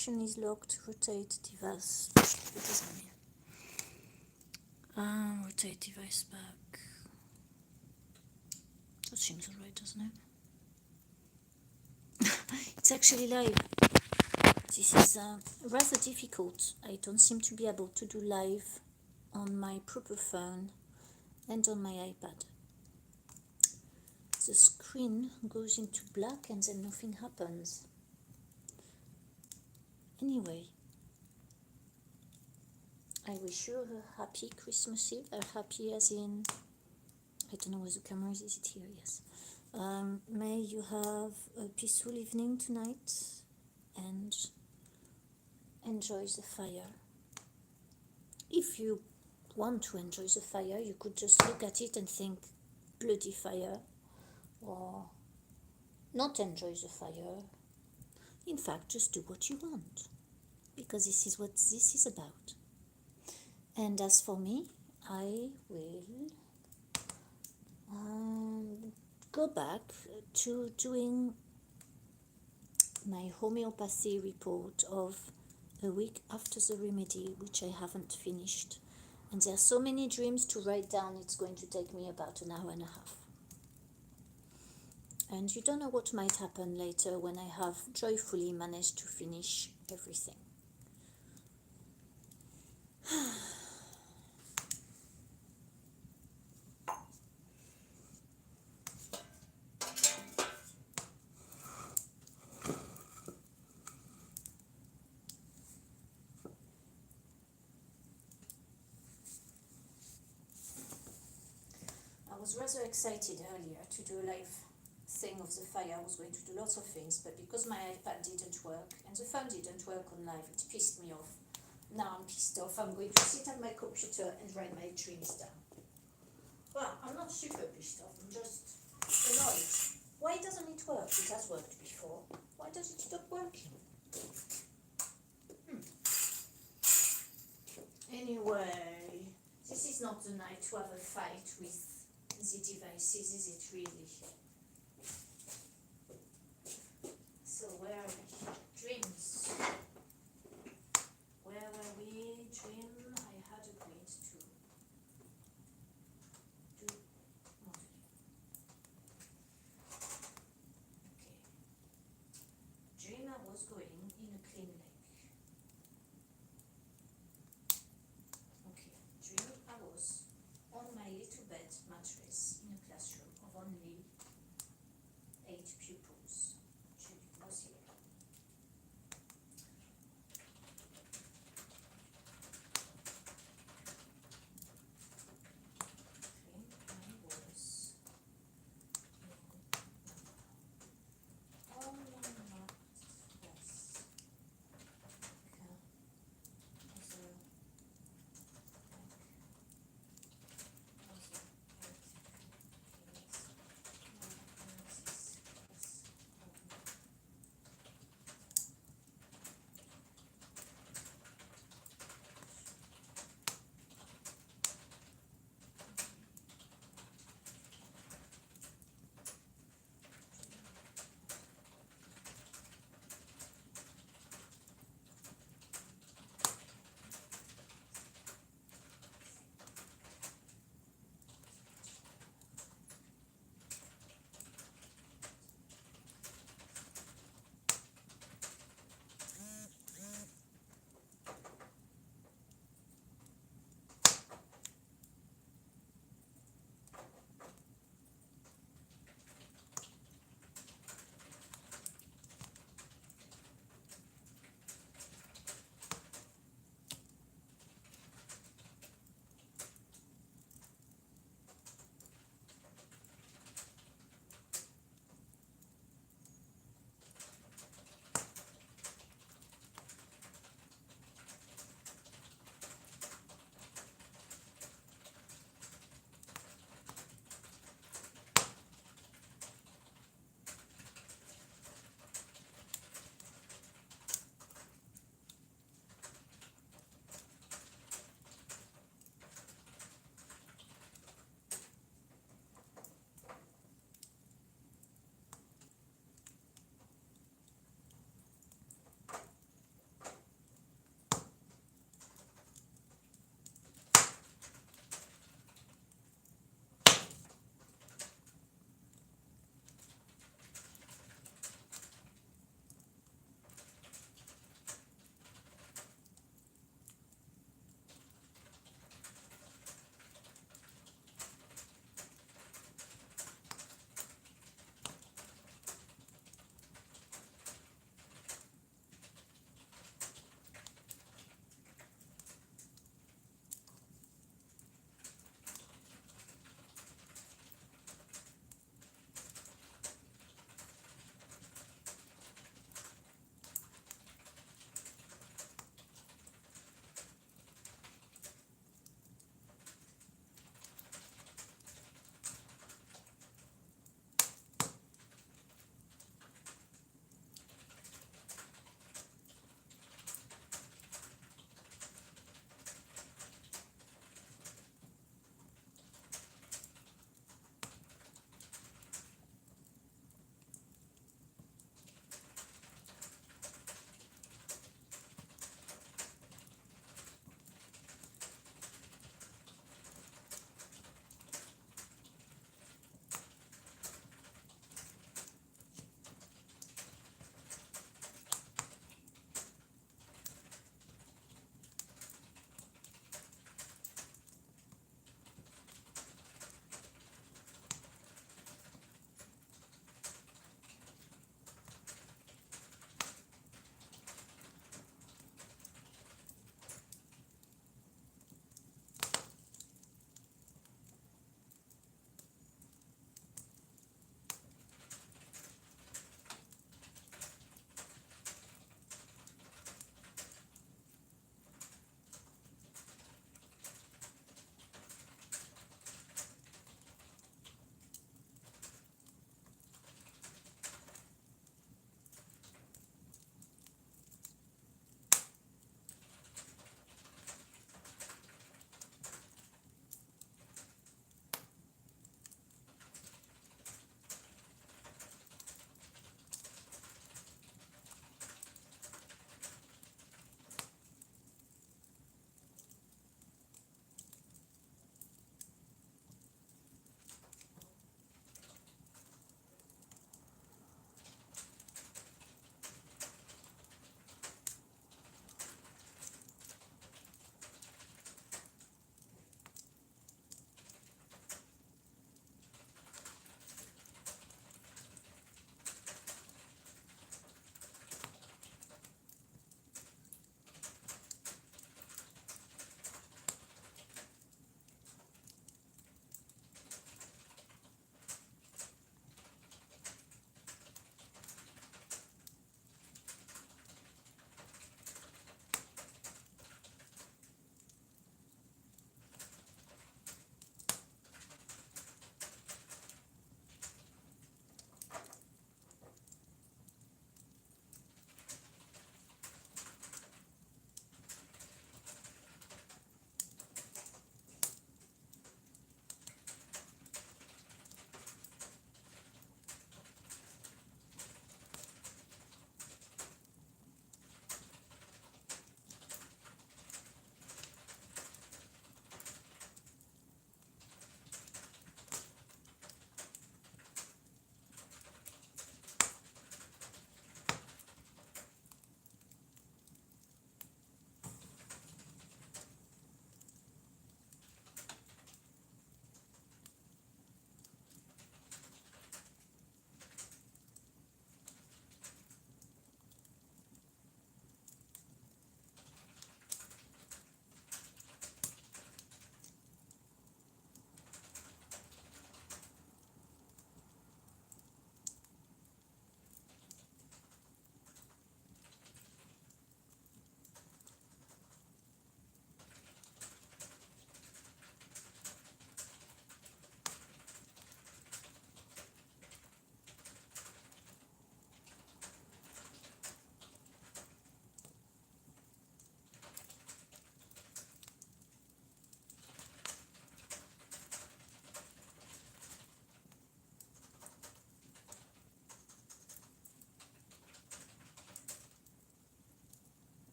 connection is locked. Rotate device. Rotate device back. That seems alright, doesn't it? It's actually live. This is rather difficult. I don't seem to be able to do live on my proper phone and on my iPad. The screen goes into black and then nothing happens. Anyway, I wish you a happy Christmas Eve. Happy as in, I don't know where the camera is. Is it here? Yes. May you have a peaceful evening tonight and enjoy the fire. If you want to enjoy the fire, you could just look at it and think, bloody fire, or not enjoy the fire. In fact, just do what you want, because this is what this is about. And as for me, I will go back to doing my homeopathy report of a week after the remedy, which I haven't finished. And there are so many dreams to write down, it's going to take me about an hour and a half. And you don't know what might happen later when I have joyfully managed to finish everything. I was rather excited earlier to do a live thing of the fire. I was going to do lots of things, but because my iPad didn't work and the phone didn't work on live, it pissed me off. Now I'm pissed off. I'm going to sit at my computer and write my dreams down. Well, I'm not super pissed off, I'm just annoyed. Why doesn't it work? It has worked before. Why does it stop working? Anyway, this is not the night to have a fight with the devices, is it really? So where are we? Dreams. Where were we? Dream. I had agreed to do modeling. Okay. Dream I was going in a clean lake. Okay. Dream I was on my little bed mattress in a classroom of only 8 pupils. Julie was here. Okay, I was in all my yes.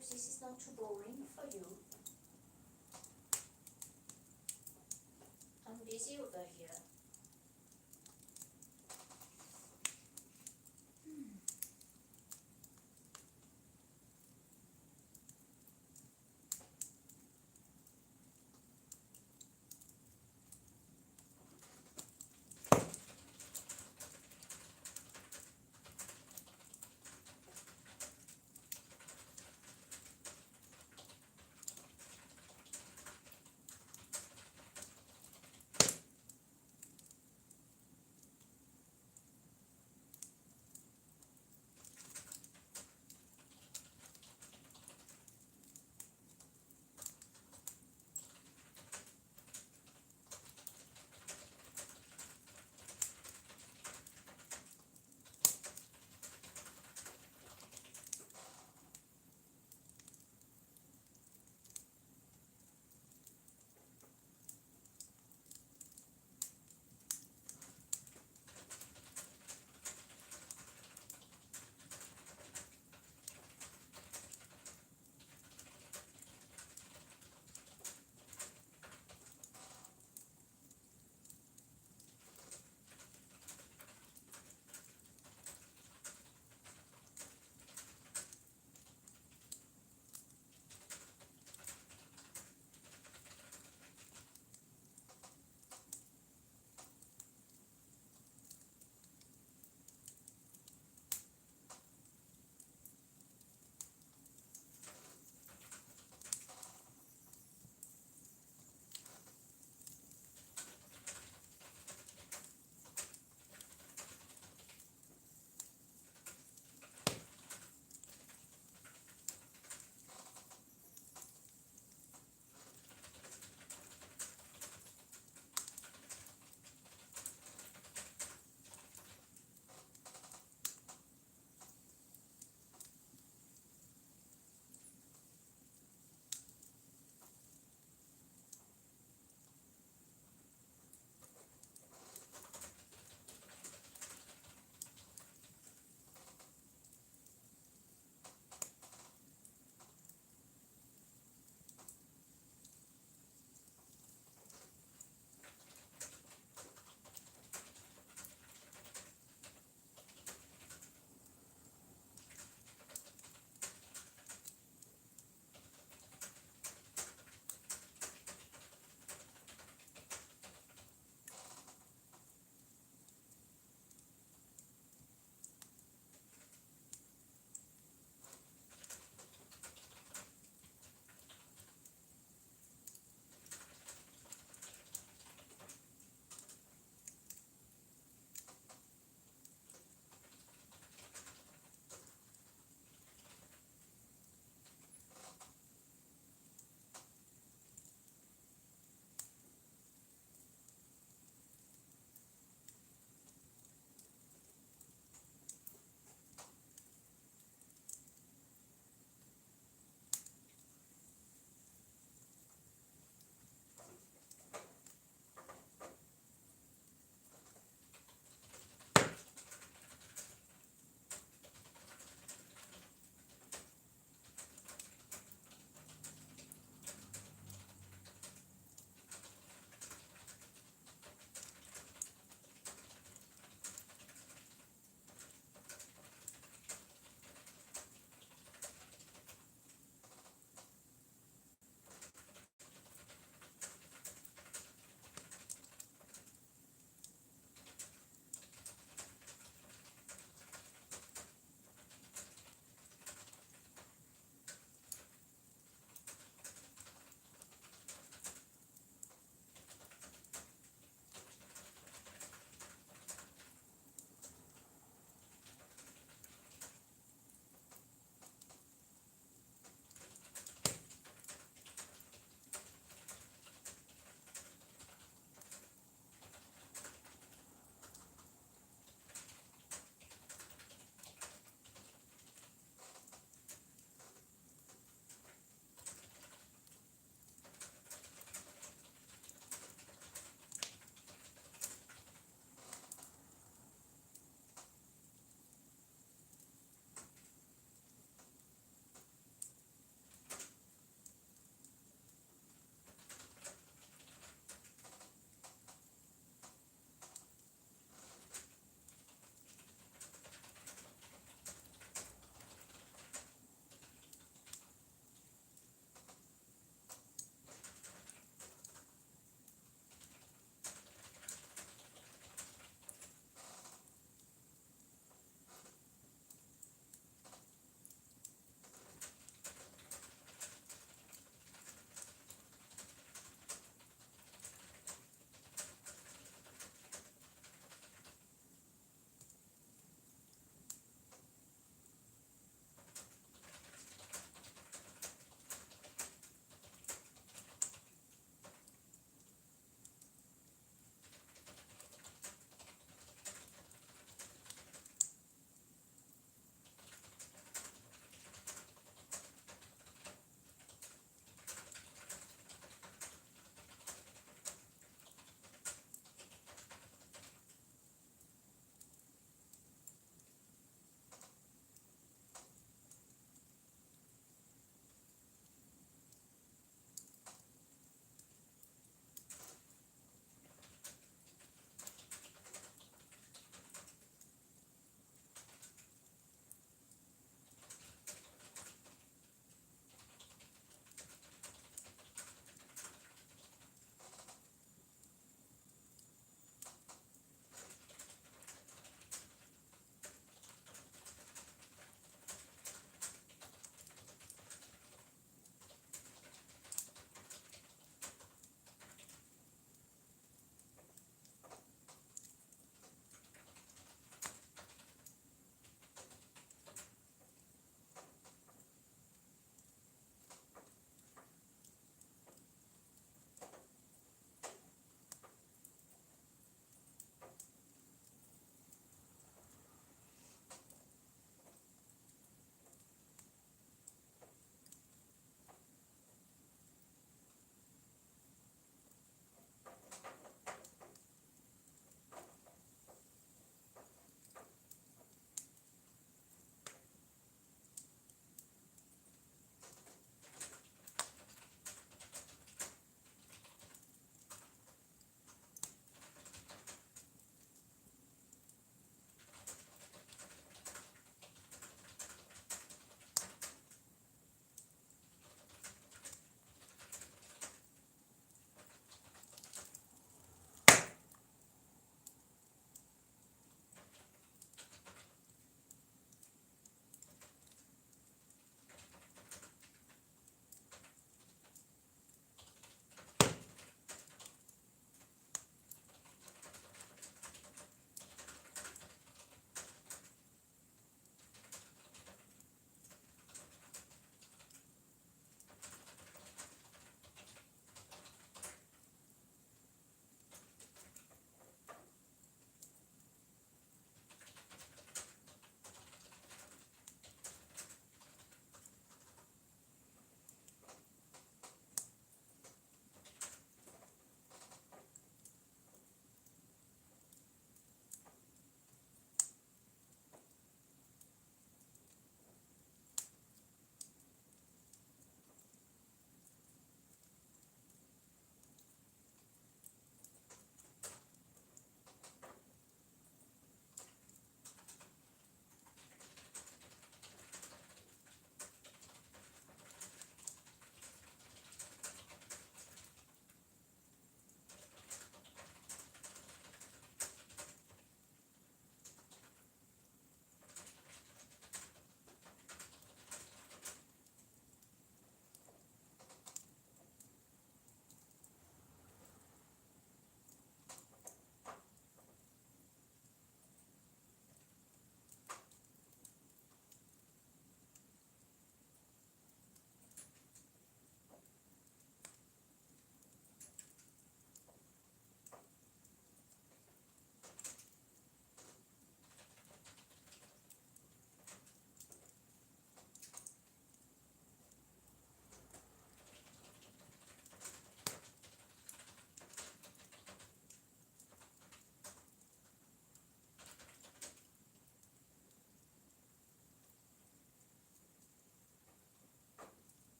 hope this is not too boring for you. I'm busy over here.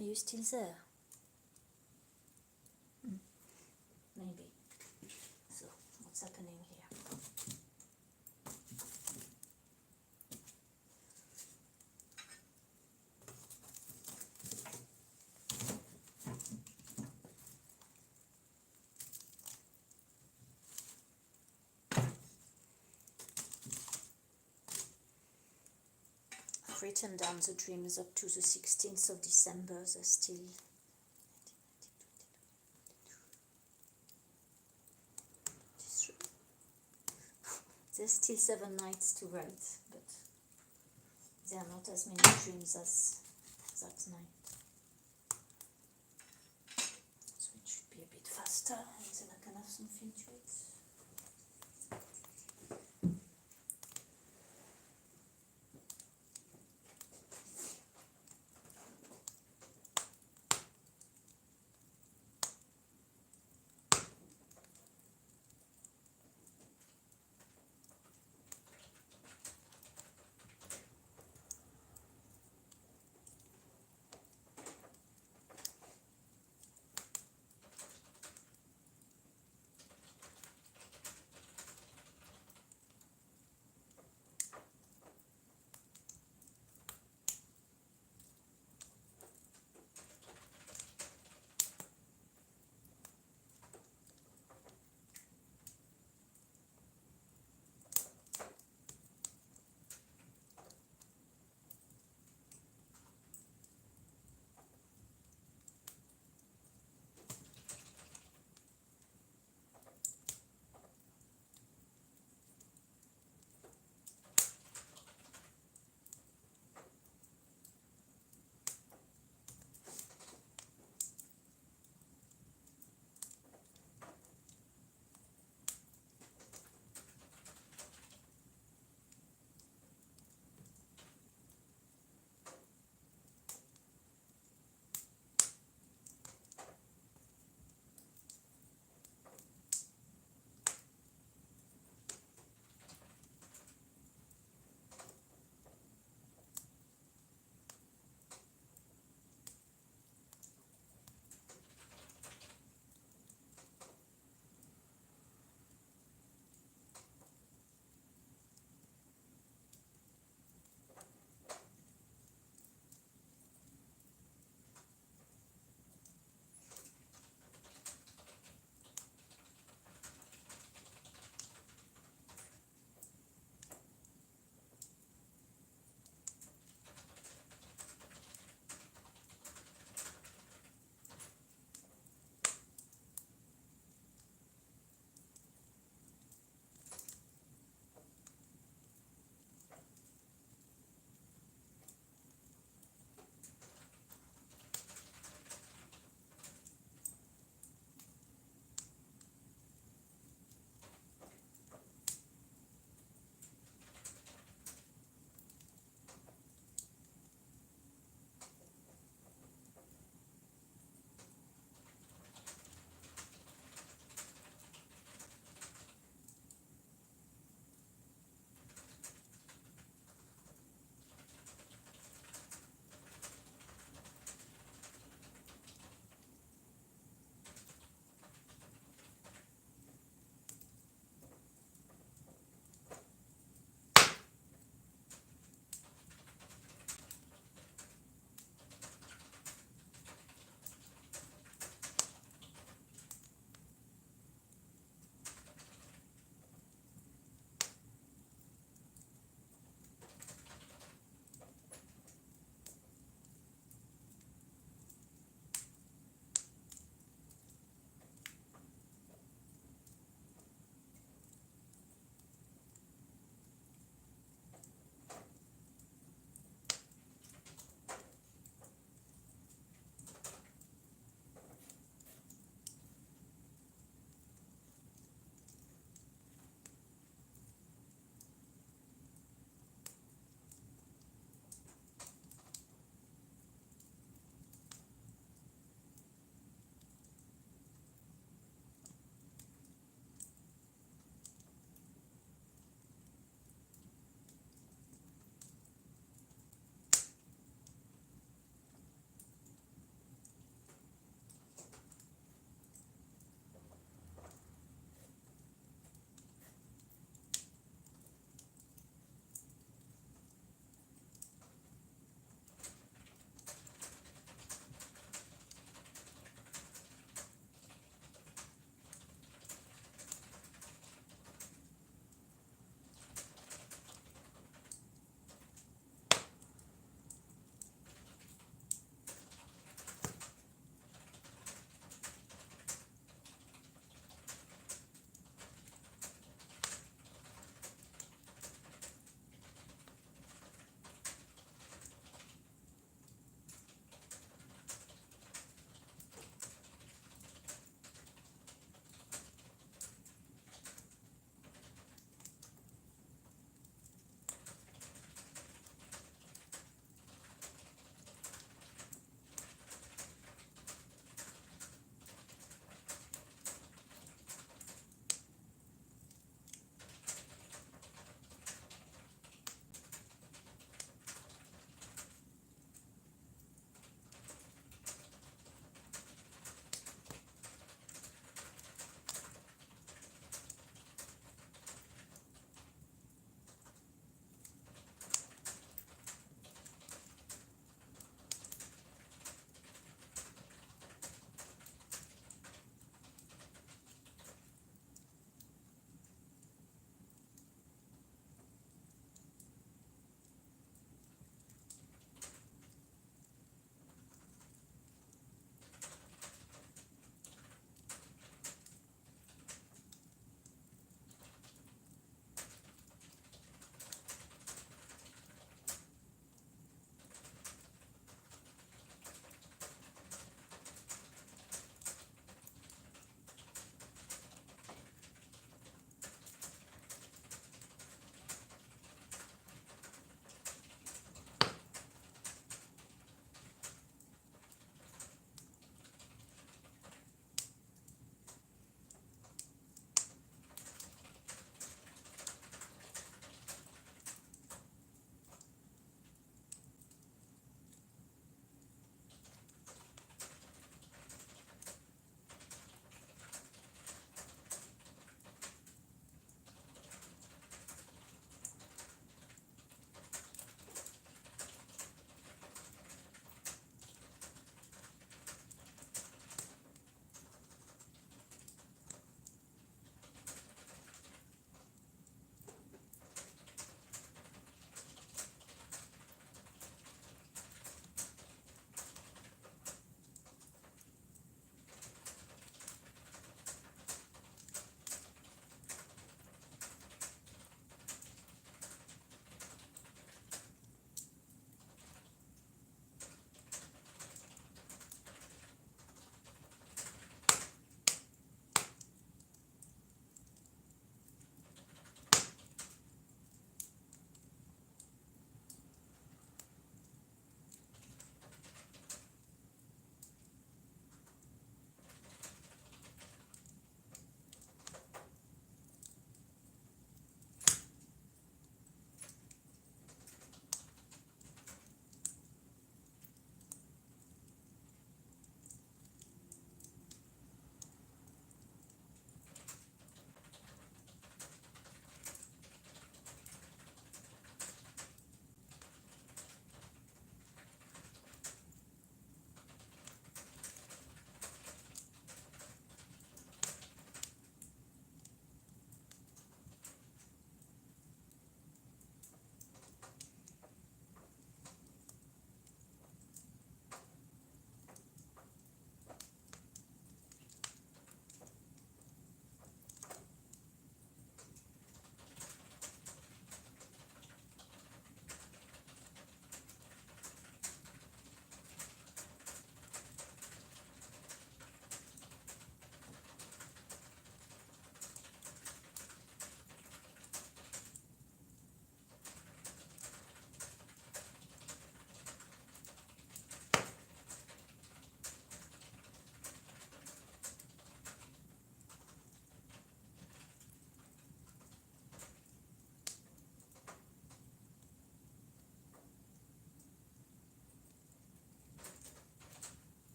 Are you still there? Maybe. So, what's happening here? I've written down the dreams up to the 16th of December. They're still... There's still 7 nights to write, but there are not as many dreams as that night. So it should be a bit faster, and then I can have something to it.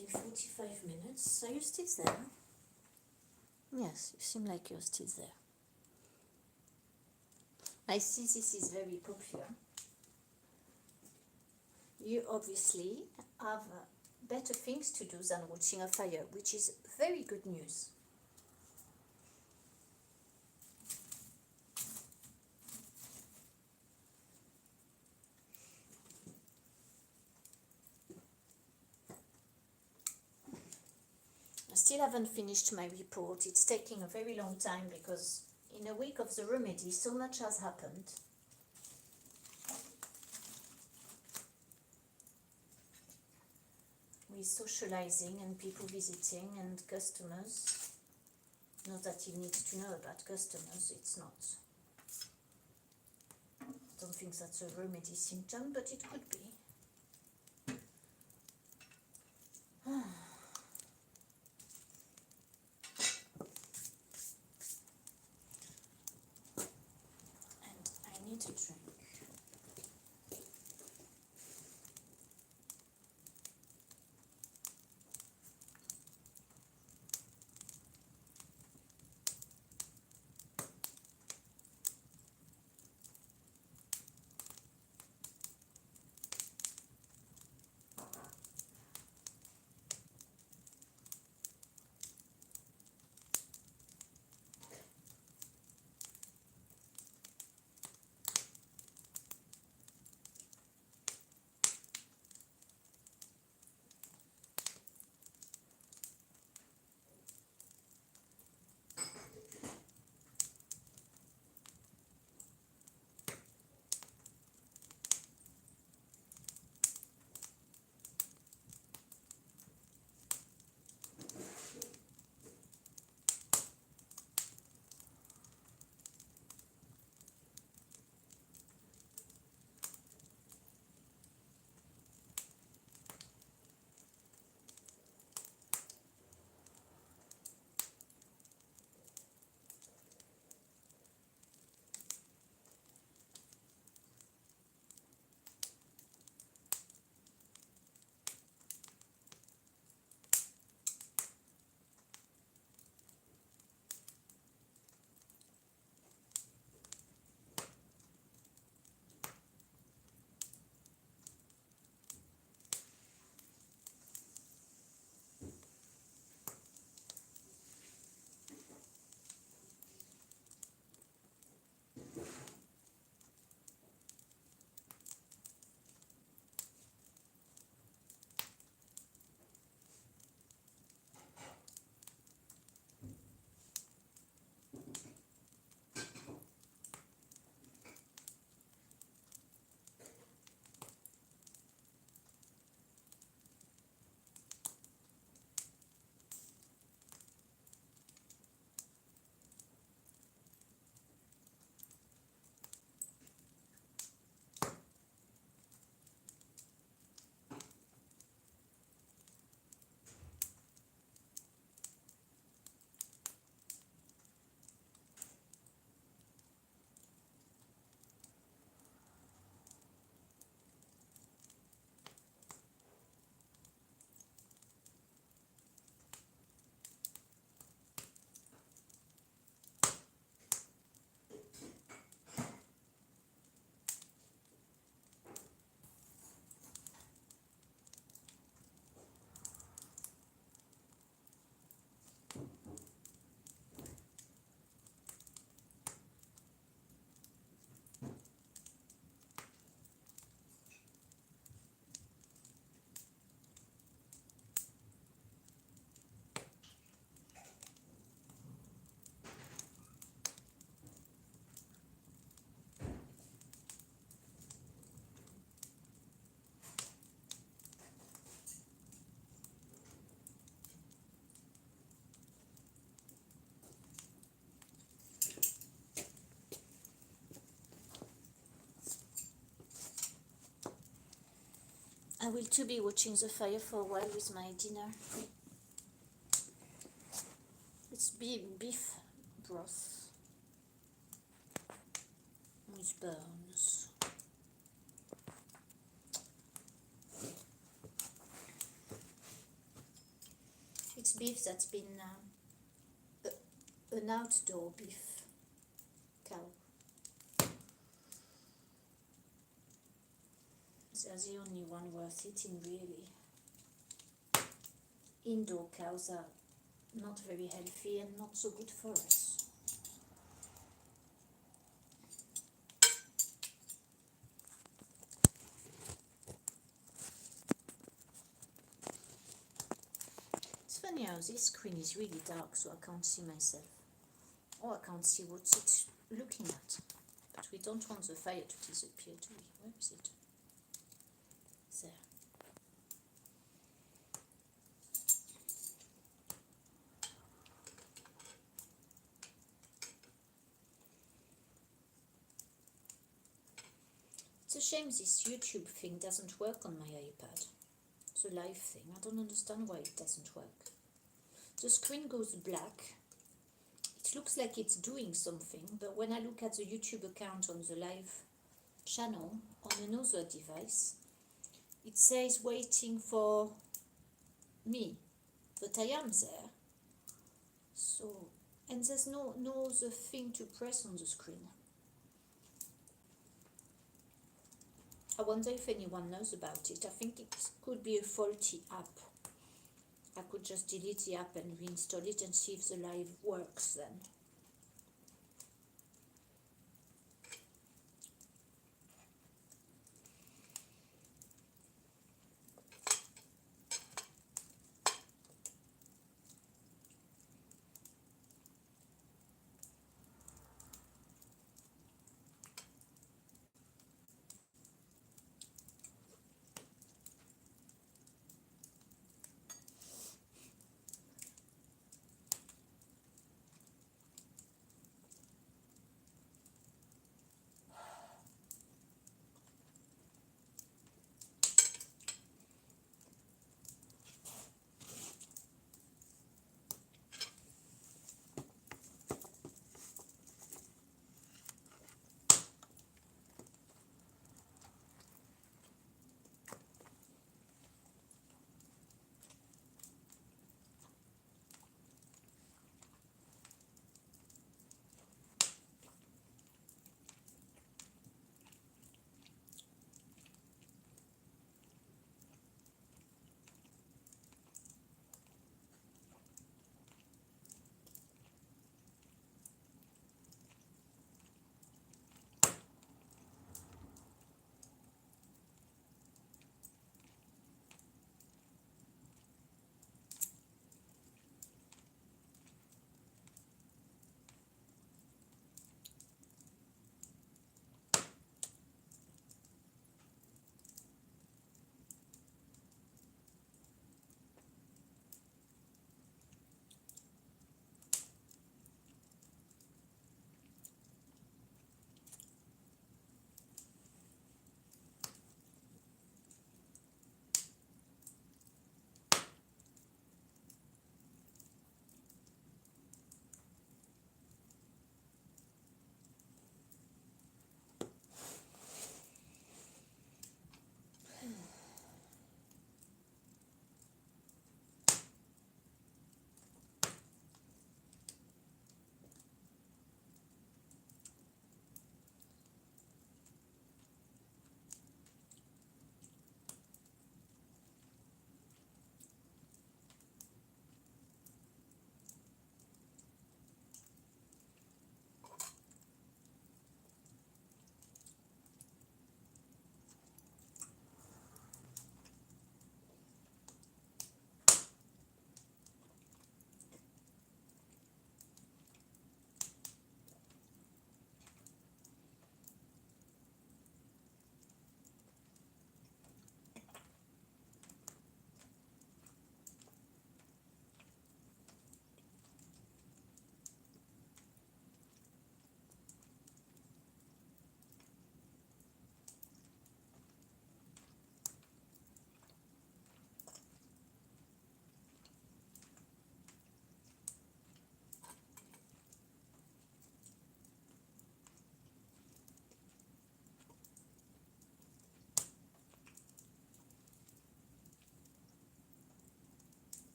been 45 minutes. Are you still there? Yes, you seem like you're still there. I see this is very popular. You obviously have better things to do than watching a fire, which is very good news. I still haven't finished my report. It's taking a very long time because in a week of the remedy, so much has happened. With socializing and people visiting and customers. Not that you need to know about customers, it's not. I don't think that's a remedy symptom, but it could be. And I need a drink. I will too be watching the fire for a while with my dinner. It's beef broth with bones. It's beef that's been an outdoor beef cow. They're the only one worth eating, really. Indoor cows are not very healthy and not so good for us. It's funny how this screen is really dark, so I can't see myself. Or I can't see what it's looking at. But we don't want the fire to disappear, do we? Where is it? There. It's a shame this YouTube thing doesn't work on my iPad. The live thing. I don't understand why it doesn't work. The screen goes black. It looks like it's doing something, but when I look at the YouTube account on the live channel on another device, it says waiting for me, but I am there. So, and there's no other thing to press on the screen. I wonder if anyone knows about it. I think it could be a faulty app. I could just delete the app and reinstall it and see if the live works then.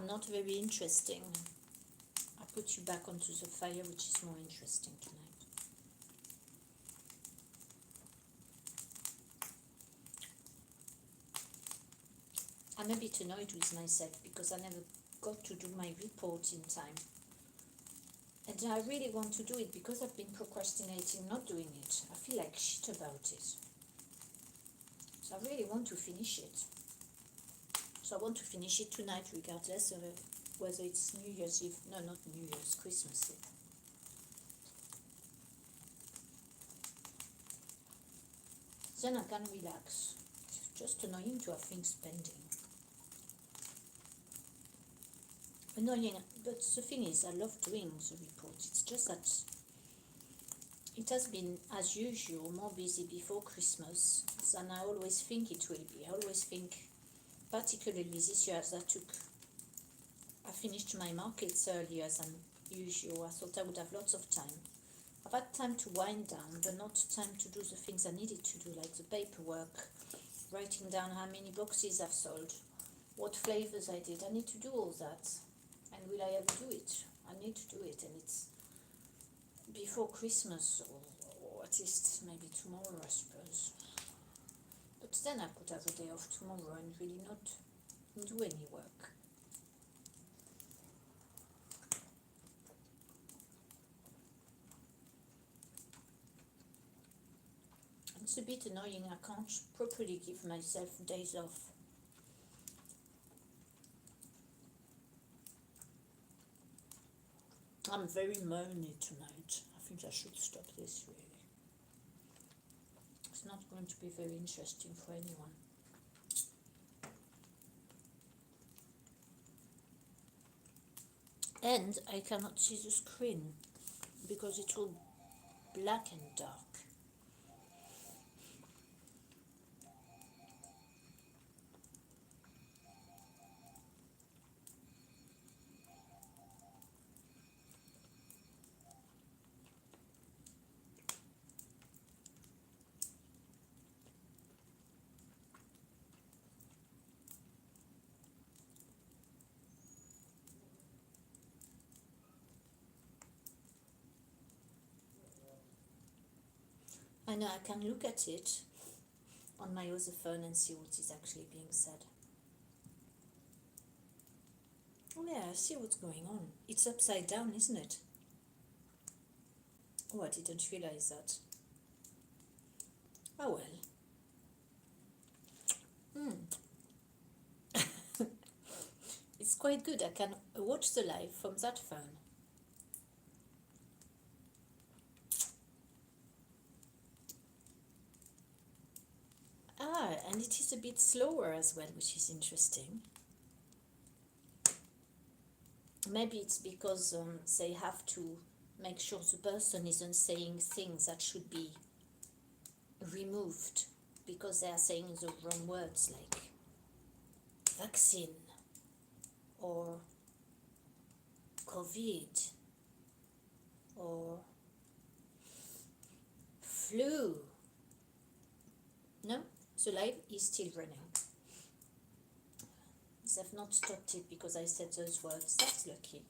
not very interesting, I put you back onto the fire, which is more interesting tonight. I'm a bit annoyed with myself because I never got to do my report in time. And I really want to do it because I've been procrastinating not doing it. I feel like shit about it. So I really want to finish it. So I want to finish it tonight regardless of whether it's New Year's Eve. No, not New Year's, Christmas Eve. Then I can relax. It's just annoying to have things pending. Annoying, but the thing is, I love doing the report. It's just that it has been, as usual, more busy before Christmas than I always think it will be. I always think, particularly this year, as I finished my markets earlier than usual. I thought I would have lots of time. I've had time to wind down, but not time to do the things I needed to do, like the paperwork, writing down how many boxes I've sold, what flavors I did. I need to do all that. And will I ever do it? I need to do it, and it's before Christmas, or at least maybe tomorrow, I suppose. But then I could have a day off tomorrow and really not do any work. It's a bit annoying, I can't properly give myself days off. I'm very moany tonight. I think I should stop this, really. It's not going to be very interesting for anyone. And I cannot see the screen because it's all black and dark. I know I can look at it on my other phone and see what is actually being said. Oh yeah, I see what's going on. It's upside down, isn't it? Oh, I didn't realize that. Oh well. It's quite good. I can watch the live from that phone. Ah, and it is a bit slower as well, which is interesting. Maybe it's because they have to make sure the person isn't saying things that should be removed because they are saying the wrong words, like vaccine or COVID or flu. No, the live is still running. They've not stopped it because I said those words. That's lucky.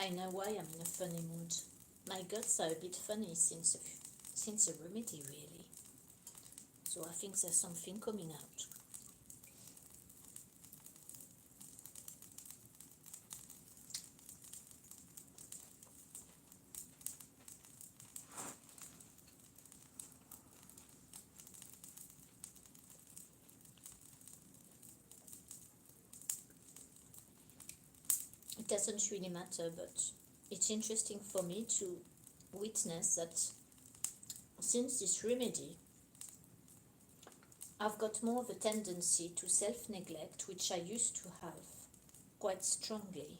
I know why I'm in a funny mood. My guts are a bit funny since the remedy, really. So I think there's something coming out. It doesn't really matter, but it's interesting for me to witness that since this remedy, I've got more of a tendency to self-neglect, which I used to have quite strongly,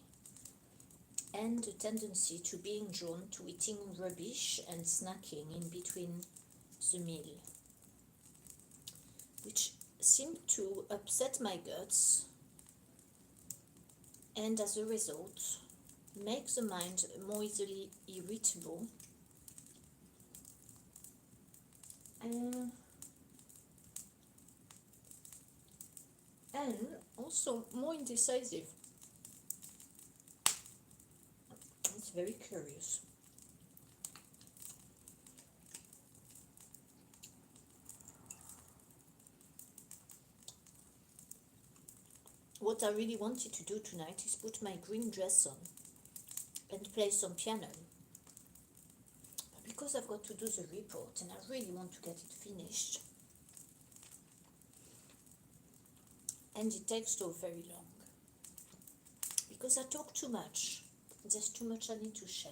and a tendency to being drawn to eating rubbish and snacking in between the meal, which seemed to upset my guts, and as a result make the mind more easily irritable and also more indecisive. It's very curious. What I really wanted to do tonight is put my green dress on and play some piano. But because I've got to do the report and I really want to get it finished, and it takes so very long, because I talk too much. There's too much I need to share.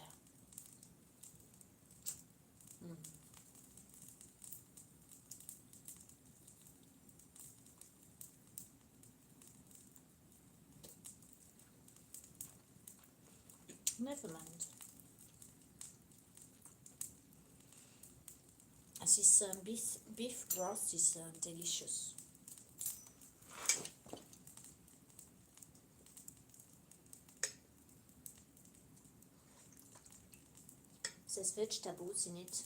Never mind. This beef broth is delicious. There's vegetables in it,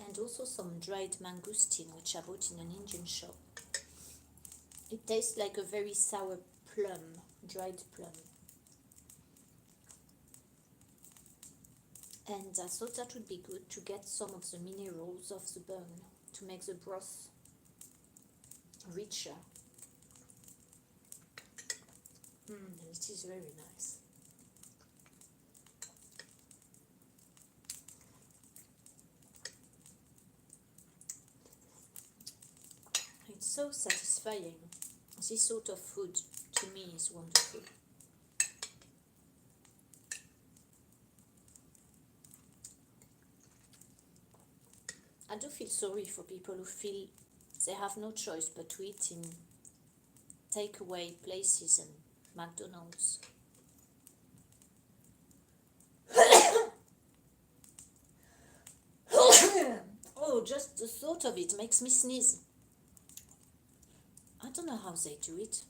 and also some dried mangosteen, which I bought in an Indian shop. It tastes like a very sour plum, dried plum. And I thought that would be good to get some of the minerals of the bone to make the broth richer. It is very nice. It's so satisfying. This sort of food to me is wonderful. I do feel sorry for people who feel they have no choice but to eat in takeaway places and McDonald's. Oh, just the thought of it makes me sneeze. I don't know how they do it.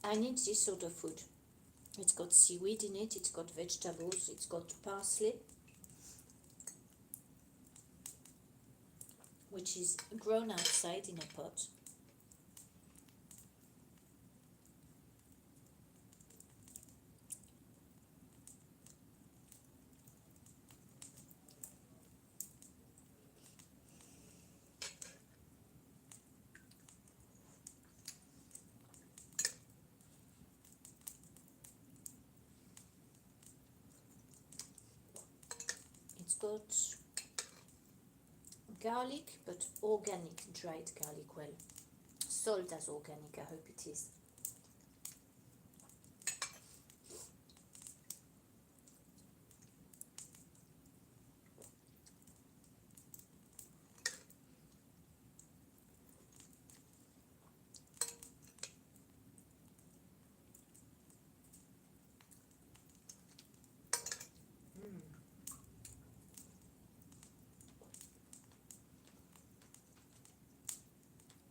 I need this sort of food. It's got seaweed in it, it's got vegetables, it's got parsley, which is grown outside in a pot. It's got garlic, but organic dried garlic. Well, sold as organic, I hope it is.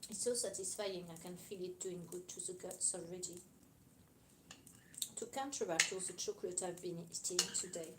It's so satisfying, I can feel it doing good to the guts already. To counteract all the chocolate I've been eating today.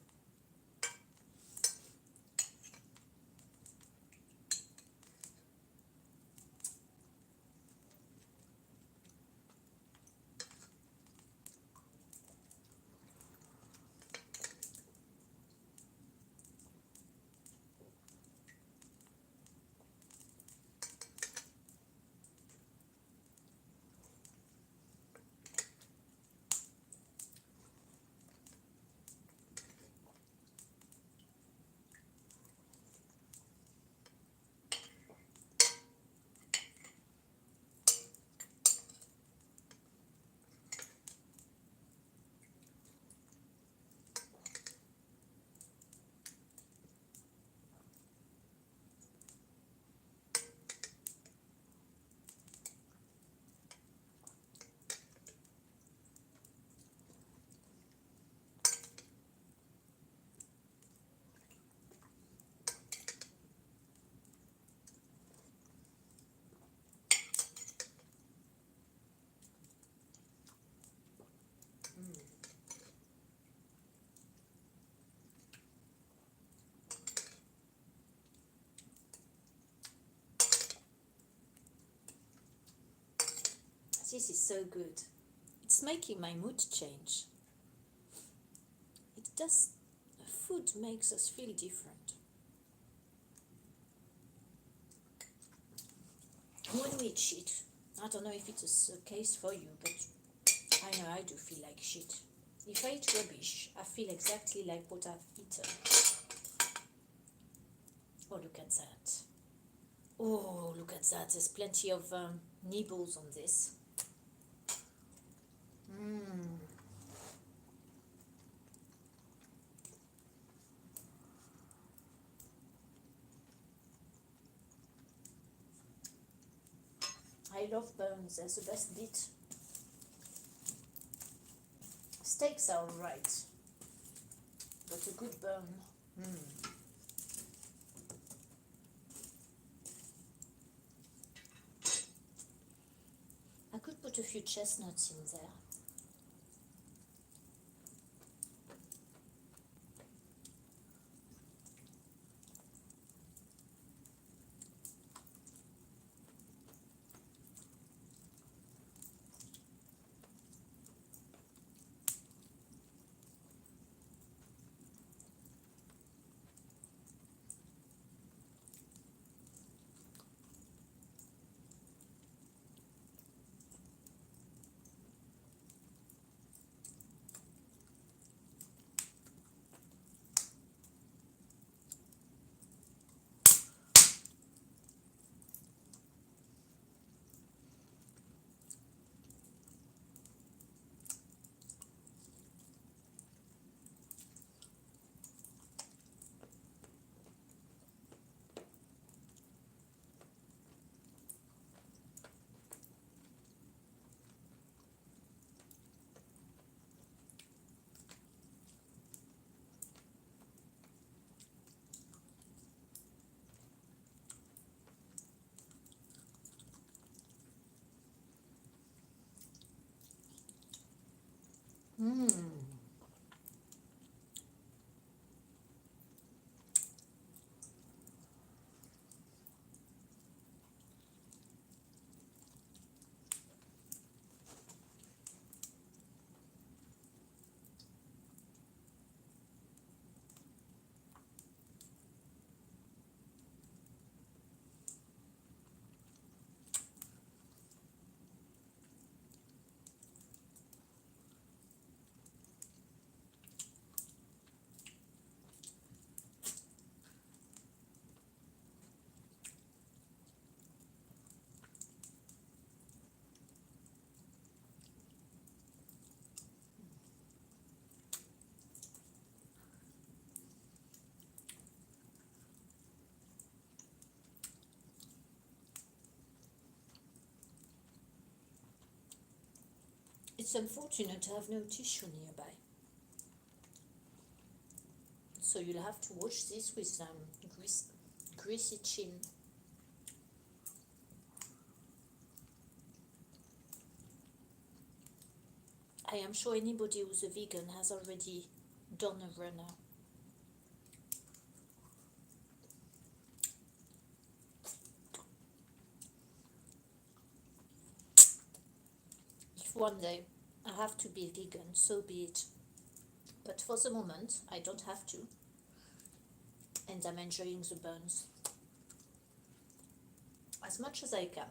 this is so good. It's making my mood change. It does. Food makes us feel different. When we eat shit, I don't know if it's a case for you, but I know I do feel like shit. If I eat rubbish, I feel exactly like what I've eaten. Oh, look at that. Oh, look at that. There's plenty of nibbles on this. I love bones. They're the best bit. Steaks are alright, but a good bone. I could put a few chestnuts in there. It's unfortunate to have no tissue nearby. So you'll have to wash this with greasy chin. I am sure anybody who's a vegan has already done a runner. If one day I have to be vegan, so be it. But for the moment, I don't have to. And I'm enjoying the bones as much as I can,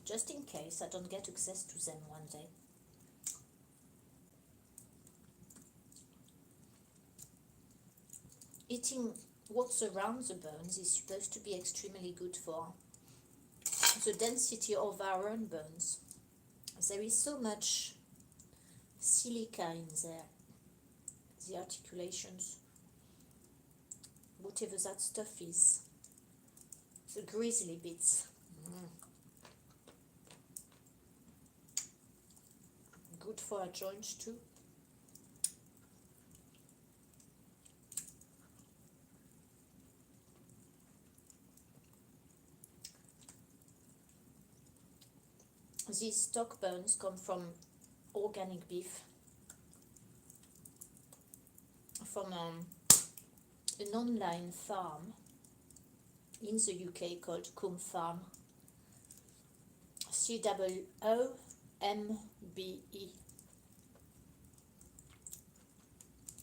just in case I don't get access to them one day. Eating what's around the bones is supposed to be extremely good for the density of our own bones. There is so much silica in there, the articulations, whatever that stuff is, the grizzly bits. Good for our joints too. These stock bones come from organic beef, from an online farm in the UK called Coombe Farm. COOMBE,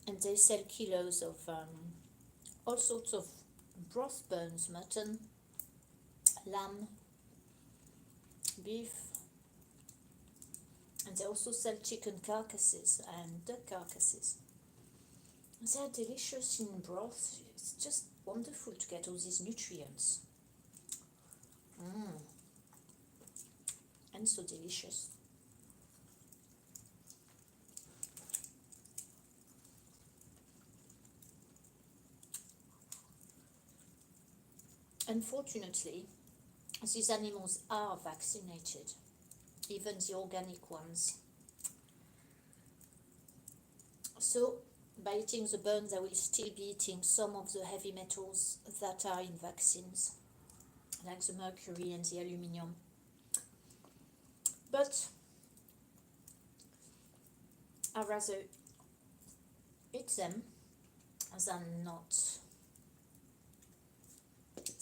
and they sell kilos of all sorts of broth bones, mutton, lamb, beef, and they also sell chicken carcasses and duck carcasses. They are delicious in broth. It's just wonderful to get all these nutrients. And so delicious. Unfortunately, these animals are vaccinated, even the organic ones. So, by eating the bones, I will still be eating some of the heavy metals that are in vaccines, like the mercury and the aluminium. But I'd rather eat them than not.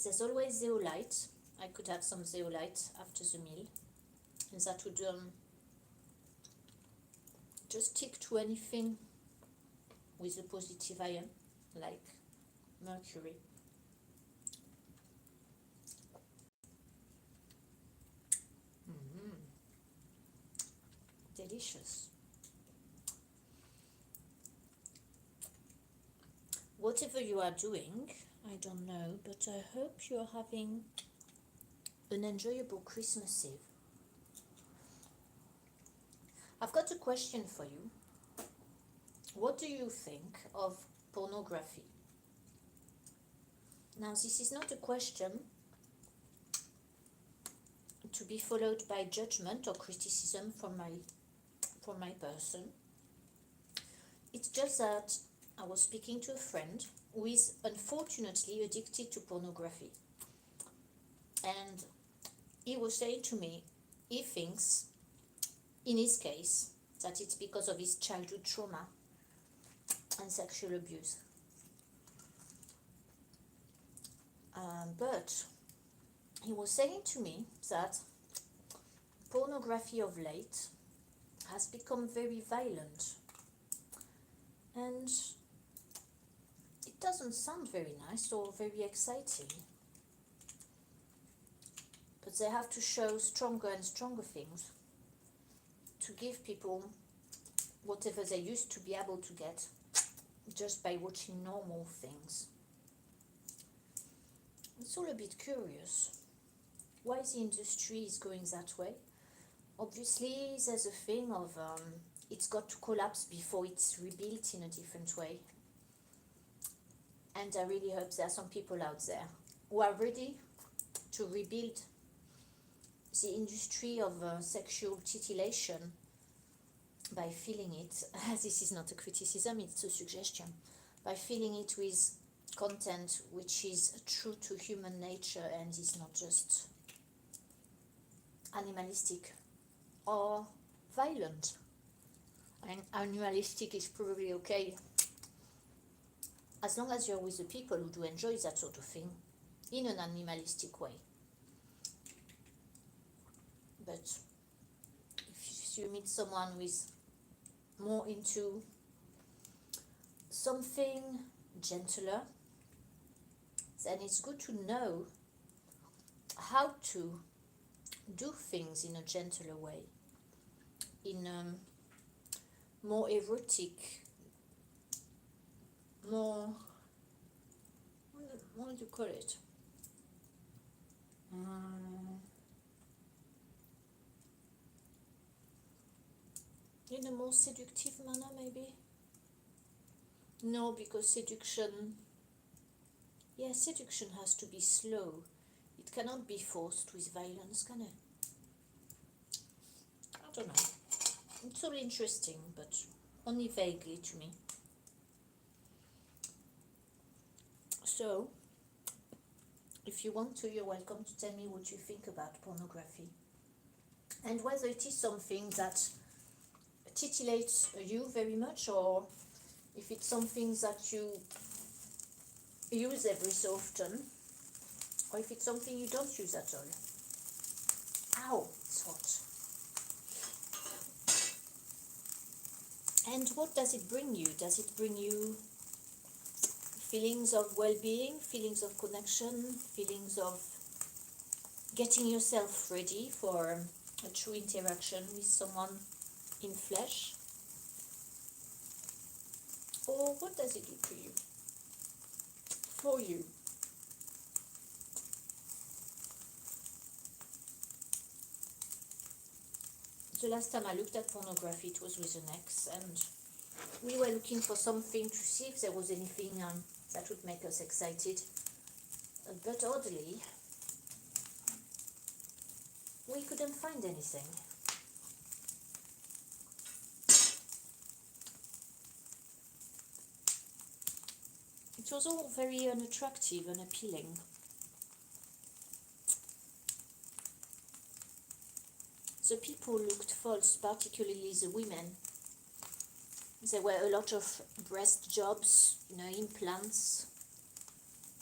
There's always zeolite. I could have some zeolite after the meal, and that would just stick to anything with a positive ion, like mercury. Delicious. Whatever you are doing, I don't know, but I hope you're having an enjoyable Christmas Eve. I've got a question for you. What do you think of pornography? Now, this is not a question to be followed by judgment or criticism from my person. It's just that I was speaking to a friend who is unfortunately addicted to pornography. And he was saying to me, he thinks, in his case, that it's because of his childhood trauma and sexual abuse. But he was saying to me that pornography of late has become very violent, and it doesn't sound very nice or very exciting, but they have to show stronger and stronger things to give people whatever they used to be able to get just by watching normal things. It's all a bit curious why the industry is going that way. Obviously, there's a thing of it's got to collapse before it's rebuilt in a different way. And I really hope there are some people out there who are ready to rebuild the industry of sexual titillation by filling it, this is not a criticism, it's a suggestion, by filling it with content which is true to human nature and is not just animalistic or violent. And animalistic is probably okay as long as you're with the people who do enjoy that sort of thing in an animalistic way. But if you meet someone who is more into something gentler, then it's good to know how to do things in a gentler way, in a more erotic, more, what do you call it? In a more seductive manner, maybe? No, because seduction has to be slow. It cannot be forced with violence, can it? I don't know. It's all interesting, but only vaguely to me. So, if you want to, you're welcome to tell me what you think about pornography. And whether it is something that titillates you very much, or if it's something that you use every so often, or if it's something you don't use at all. Ow, it's hot. And what does it bring you? Does it bring you feelings of well-being, feelings of connection, feelings of getting yourself ready for a true interaction with someone in flesh? Or what does it do to you? For you? The last time I looked at pornography, it was with an ex, and we were looking for something to see if there was anything that would make us excited. But oddly, we couldn't find anything. It was all very unattractive, unappealing. The people looked false, particularly the women. There were a lot of breast jobs, implants,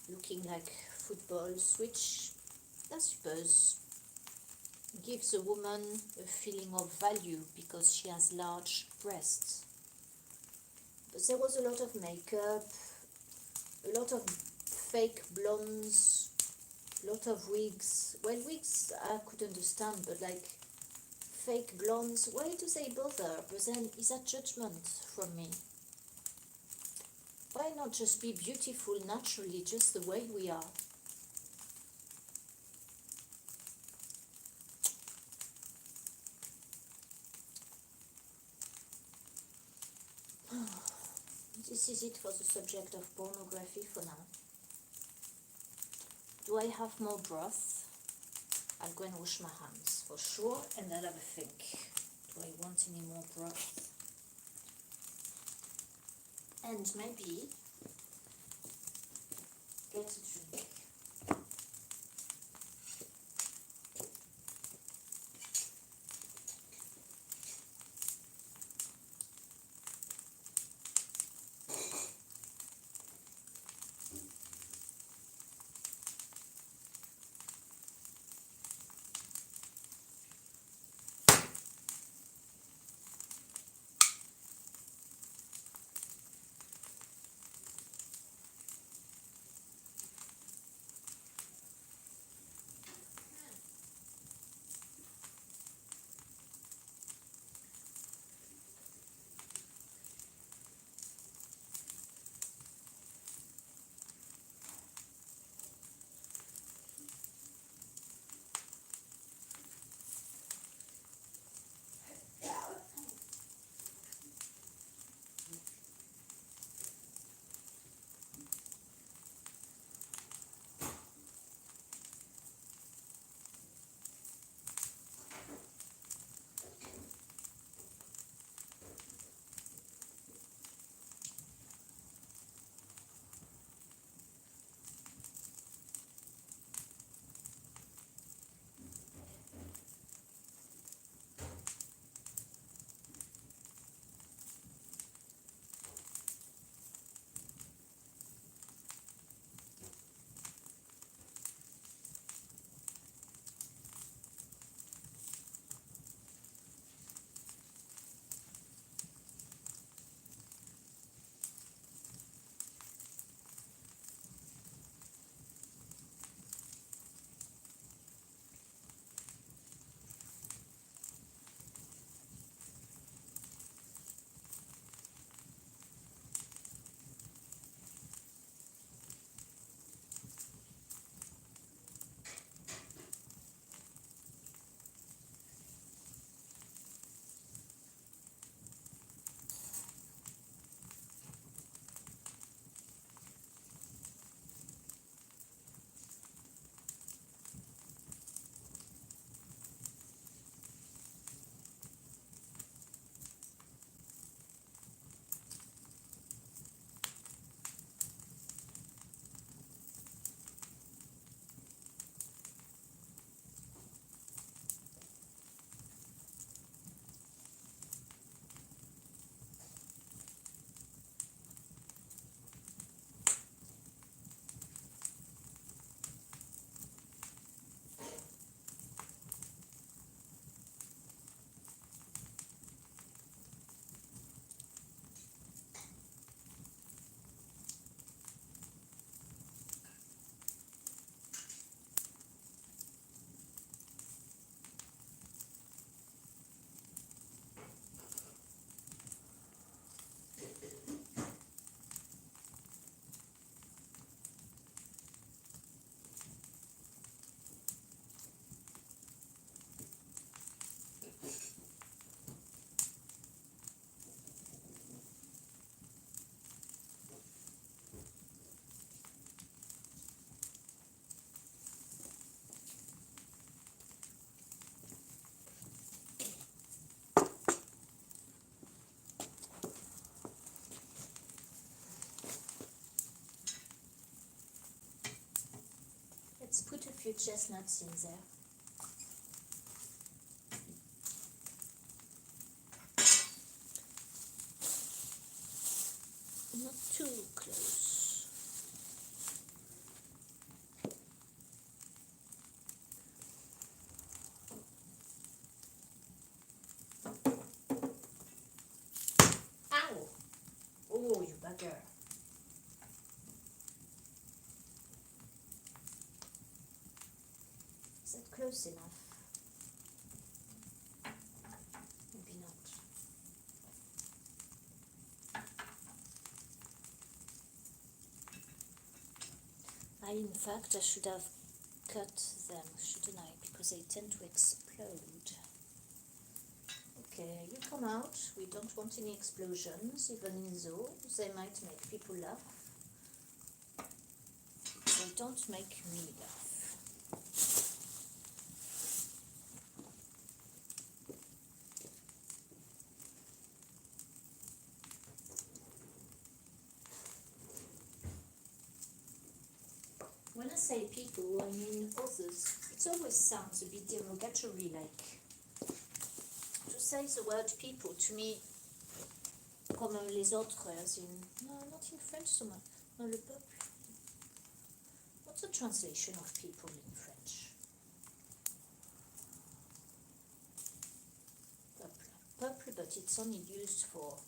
looking like footballs, which I suppose gives a woman a feeling of value because she has large breasts. But there was a lot of makeup, a lot of fake blondes, a lot of wigs. Well, wigs I could understand, but like fake blondes, why do they bother? But then, is that judgment from me? Why not just be beautiful naturally, just the way we are? This is it for the subject of pornography for now. Do I have more broth? I'll go and wash my hands for sure, and I'll have a think. Do I want any more broth? And maybe get a drink. few chestnuts in there. Not too close. Ow! Oh, you bugger. Is that close enough? Maybe not. In fact, I should have cut them, shouldn't I? Because they tend to explode. Okay, you come out. We don't want any explosions, even in zoos. They might make people laugh. They don't make me laugh. When I say people, I mean others. It always sounds a bit derogatory, like to say the word people to me, comme les autres, as in, no, not in French so much, no, le peuple. What's the translation of people in French? Peuple. Peuple, but it's only used for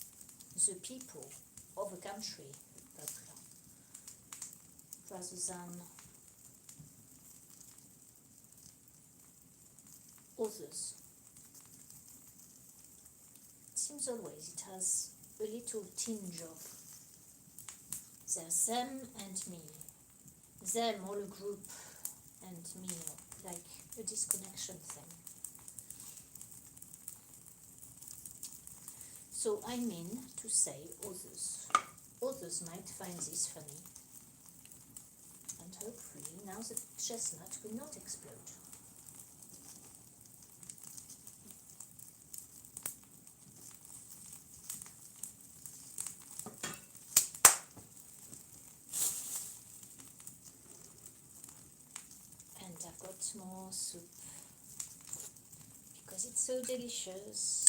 the people of a country, peuple, rather than others. It seems always it has a little tinge of there's them and me, them all a group and me, like a disconnection thing. So I mean to say others. Others might find this funny, and hopefully now the chestnut will not explode. And I've got more soup because it's so delicious.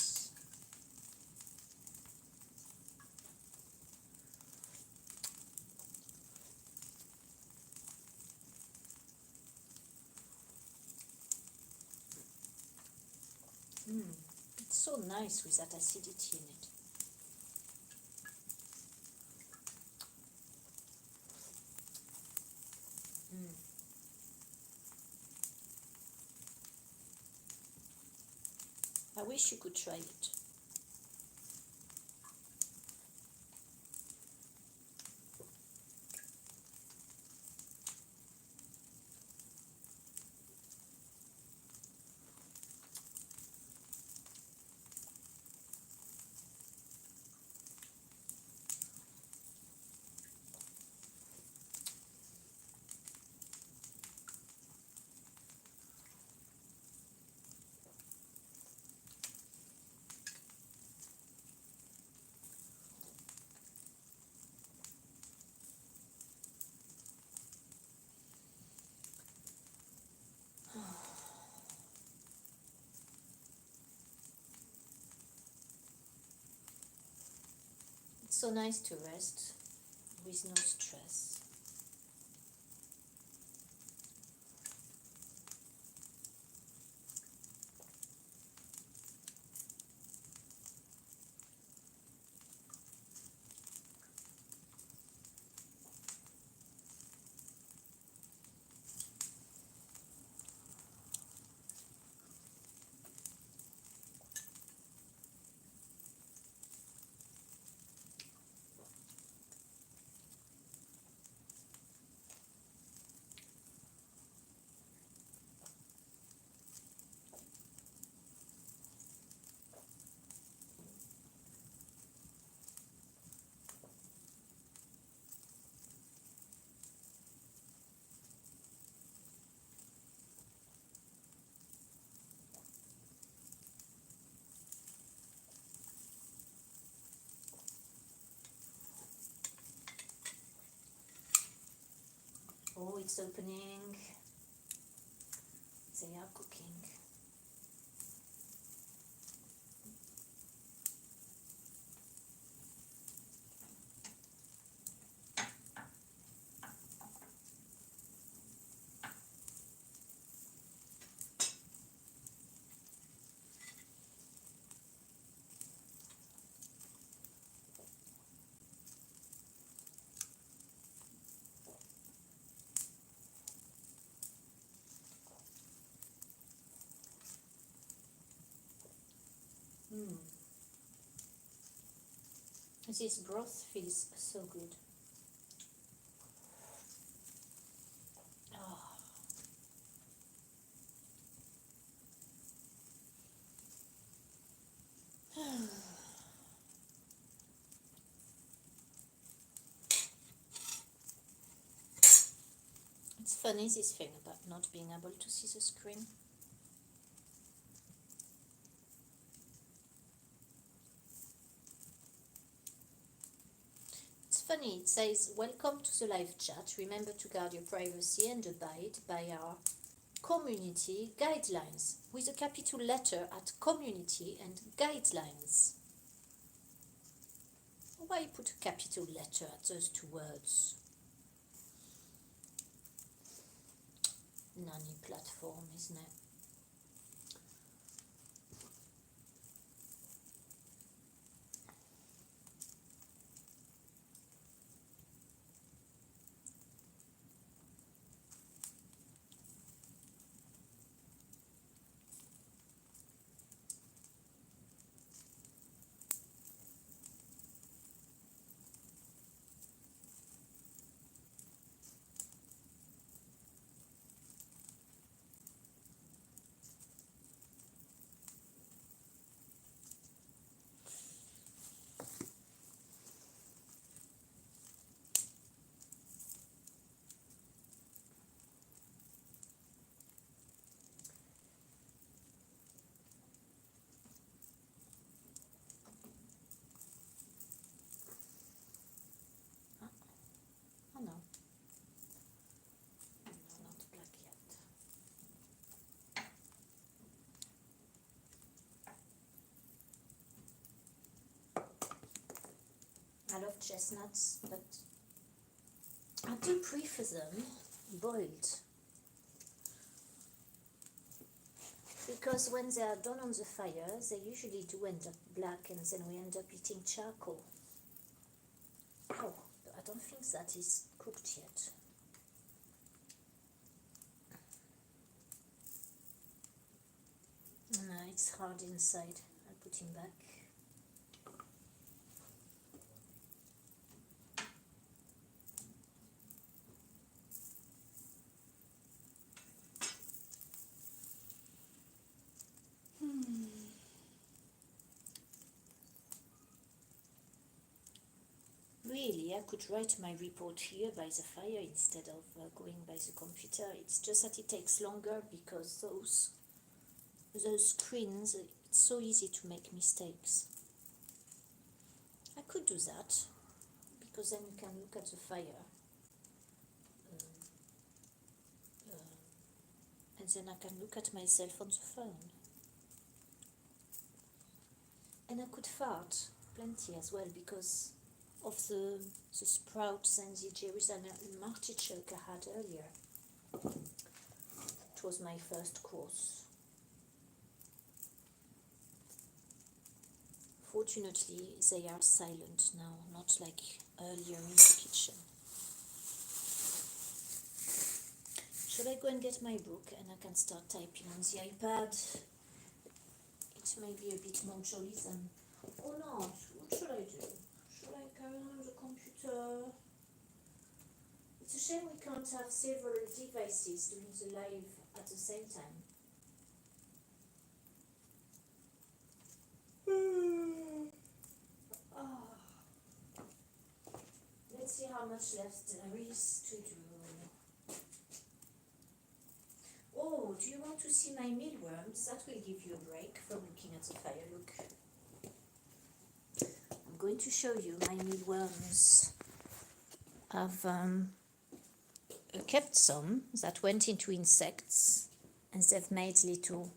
It's so nice with that acidity in it. I wish you could try it. It's so nice to rest with no stress. Oh, it's opening. are cooking. This broth feels so good. Oh. It's funny, this thing about not being able to see the screen. It's funny, it says, welcome to the live chat. Remember to guard your privacy and abide by our community guidelines, with a capital letter at community and guidelines. Why put a capital letter at those two words? Nanny platform, isn't it? Oh no. No, not black yet. I love chestnuts, but I do prefer them boiled. Because when they are done on the fire, they usually do end up black, and then we end up eating charcoal. Oh, I don't think that is cooked yet. No, it's hard inside. I'll put him back. Really, I could write my report here by the fire instead of going by the computer. It's just that it takes longer because those screens, it's so easy to make mistakes. I could do that because then you can look at the fire. And then I can look at myself on the phone. And I could fart plenty as well because of the sprouts and the Jerusalem artichoke I had earlier. It was my first course. Fortunately, they are silent now, not like earlier in the kitchen. Should I go and get my book and I can start typing on the iPad? It may be a bit more jolly than... or not. What should I do? Should I carry on the computer? It's a shame we can't have several devices doing the live at the same time. Let's see how much left there is to do. Oh, do you want to see my mealworms? That will give you a break from looking at the fire. Look. I'm going to show you my mealworms. I've kept some that went into insects and they've made little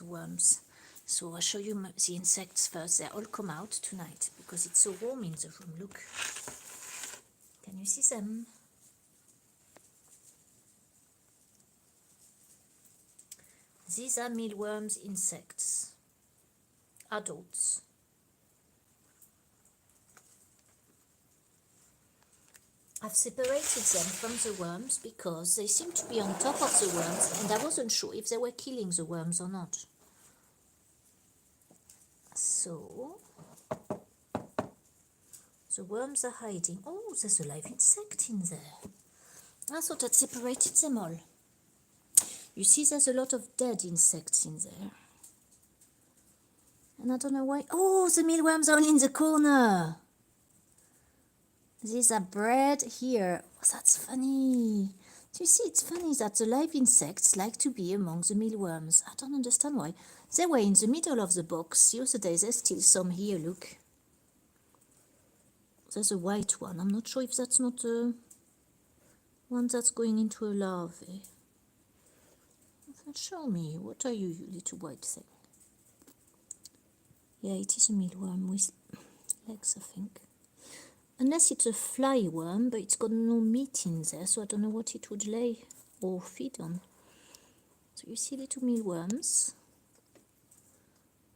worms. So I'll show you the insects first. They all come out tonight because it's so warm in the room. Look, can you see them? These are mealworms insects, adults. I've separated them from the worms because they seem to be on top of the worms and I wasn't sure if they were killing the worms or not. So, the worms are hiding. Oh, there's a live insect in there. I thought I'd separated them all. You see, there's a lot of dead insects in there. And I don't know why. Oh, the mealworms are all in the corner. These are bred here. Oh, that's funny. Do you see, it's funny that the live insects like to be among the mealworms. I don't understand why. They were in the middle of the box. The other day, there's still some here, look. There's a white one. I'm not sure if that's not a one that's going into a larvae. Show me, what are you, you little white thing? Yeah, it is a mealworm with legs, I think. Unless it's a fly worm, but it's got no meat in there, so I don't know what it would lay or feed on. So you see little mealworms,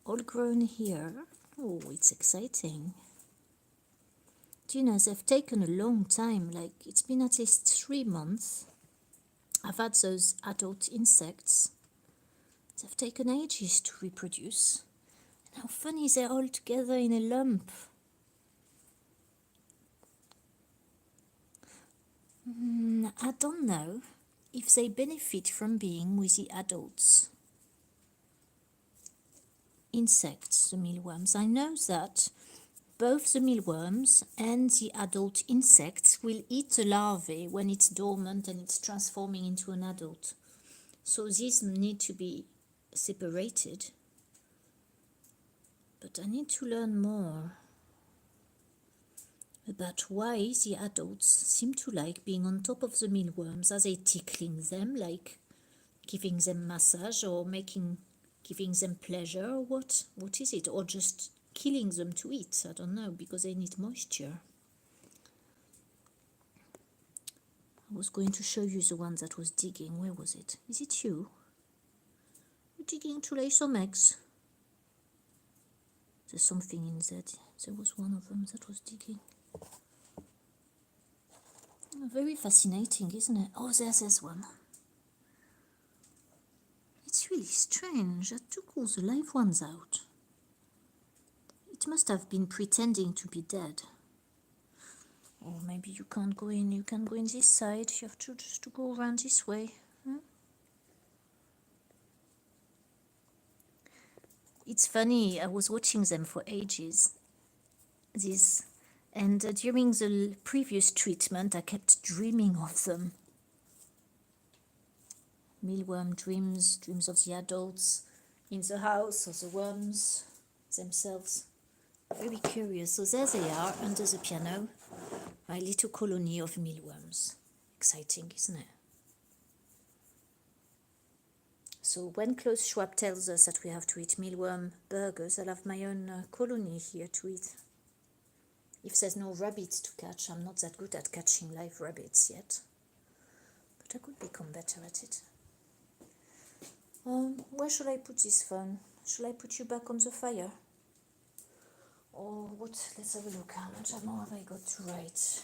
all grown here. Oh, it's exciting. Do you know, they've taken a long time, like it's been at least 3 months. I've had those adult insects. They've taken ages to reproduce. And how funny they're all together in a lump. I don't know if they benefit from being with the adults. Insects, the mealworms. I know that both the mealworms and the adult insects will eat the larvae when it's dormant and it's transforming into an adult. So these need to be separated. But I need to learn more about why the adults seem to like being on top of the mealworms. Are they tickling them, like giving them massage or giving them pleasure, or what? What is it? Or just killing them to eat? I don't know, because they need moisture. I was going to show you the one that was digging. Where was it? Is it you? You're digging to lay some eggs. There's something in there. There was one of them that was digging. Very fascinating, isn't it? Oh, there's one. It's really strange. I took all the live ones out. It must have been pretending to be dead. Or maybe you can't go in. You can go in this side. You have to just to go around this way. It's funny. I was watching them for ages. And during the previous treatment, I kept dreaming of them. Mealworm dreams of the adults in the house, or the worms themselves. Very curious. So there they are under the piano, my little colony of mealworms. Exciting, isn't it? So when Klaus Schwab tells us that we have to eat mealworm burgers, I'll have my own colony here to eat. If there's no rabbits to catch, I'm not that good at catching live rabbits yet. But I could become better at it. Where shall I put this phone? Shall I put you back on the fire? Or what? Let's have a look. How much more have I got to write?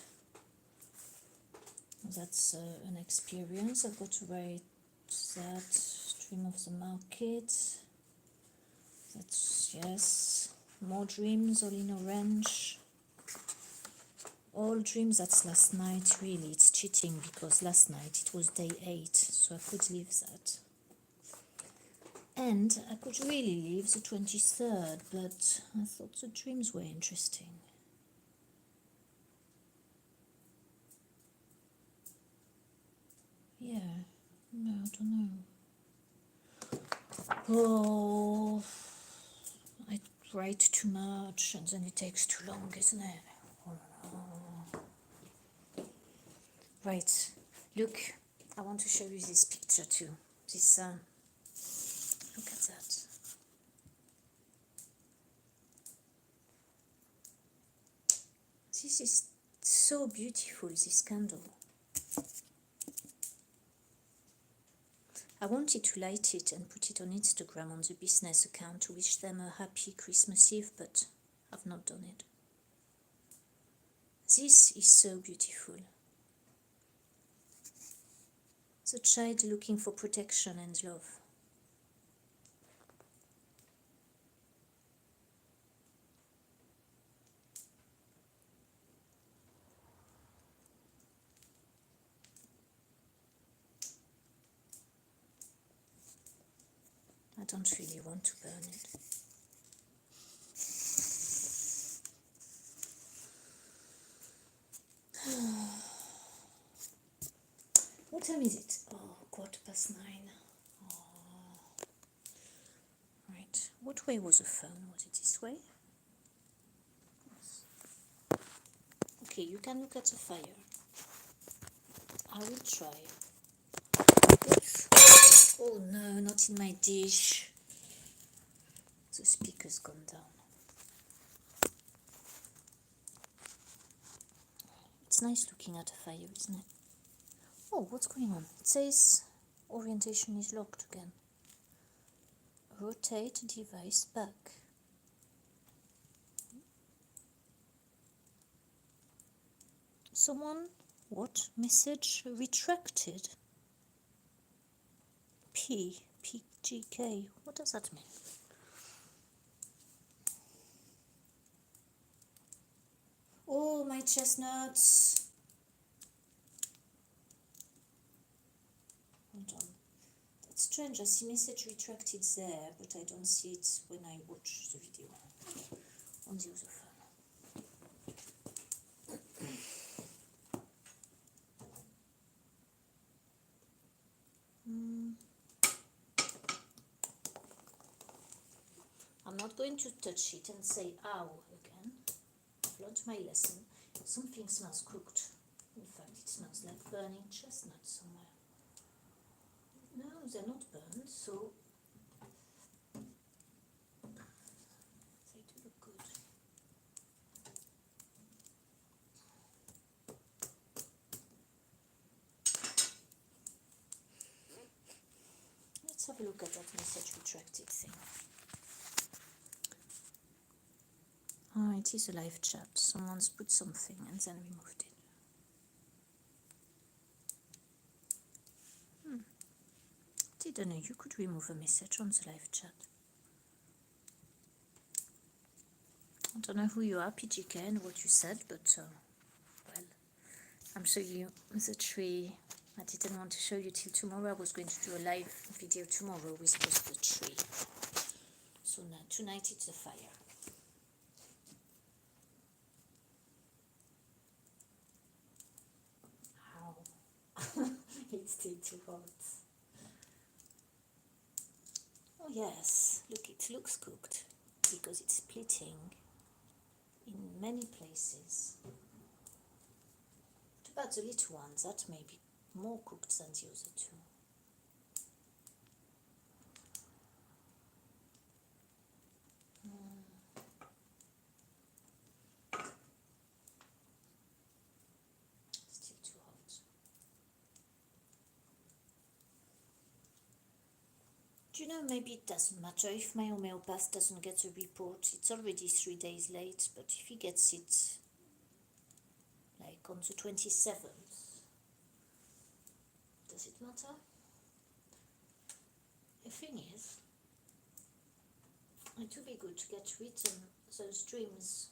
That's an experience. I've got to write that. Dream of the market. That's, yes. More dreams, all in orange. All dreams, that's last night. Really, it's cheating because last night it was day 8, so I could leave that. And I could really leave the 23rd, but I thought the dreams were interesting. Yeah, no, I don't know. Oh, I write too much and then it takes too long, isn't it? Oh. Right, look, I want to show you this picture too. This This is so beautiful, this candle. I wanted to light it and put it on Instagram on the business account to wish them a happy Christmas Eve, but I've not done it. This is so beautiful. The child looking for protection and love. I don't really want to burn it. What time is it? Oh, 9:15. Oh. Right. What way was the phone? Was it this way? Yes. Okay, you can look at the fire. I will try. Oops. Oh no, not in my dish. The speaker's gone down. It's nice looking at a fire, isn't it? Oh, what's going on? It says orientation is locked again. Rotate device back. Someone, what? Message retracted? PGK. What does that mean? Oh, my chestnuts. Hold on. That's strange. I see message retracted there, but I don't see it when I watch the video on the other phone. I'm not going to touch it and say ow again. I've learned my lesson. Something smells cooked. In fact, it smells like burning chestnuts somewhere. No, they're not burned, so they do look good. Let's have a look at that message retracted thing. Oh, it is a live chat. Someone's put something and then removed it. Didn't know you could remove a message on the live chat. I don't know who you are, PGK, and what you said, but well, I'm showing you the tree. I didn't want to show you till tomorrow. I was going to do a live video tomorrow with just the tree. So now, tonight it's the fire. It's still too hot. Oh yes, look, it looks cooked because it's splitting in many places. What about the little ones? That may be more cooked than the other two. Still too hot. Do you know, maybe it doesn't matter if my homeopath doesn't get a report. It's already 3 days late, but if he gets it like on the 27th, does it matter? The thing is, it would be good to get written those dreams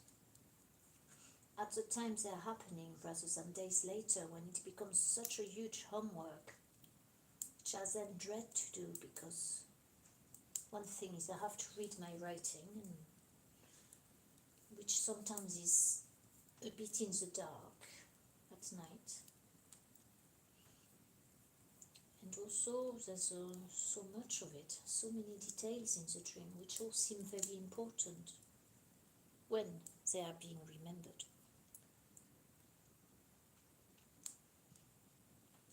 at the time they're happening rather than days later when it becomes such a huge homework, which I then dread to do because one thing is I have to read my writing, which sometimes is a bit in the dark at night. And also there's so much of it, so many details in the dream which all seem very important when they are being remembered.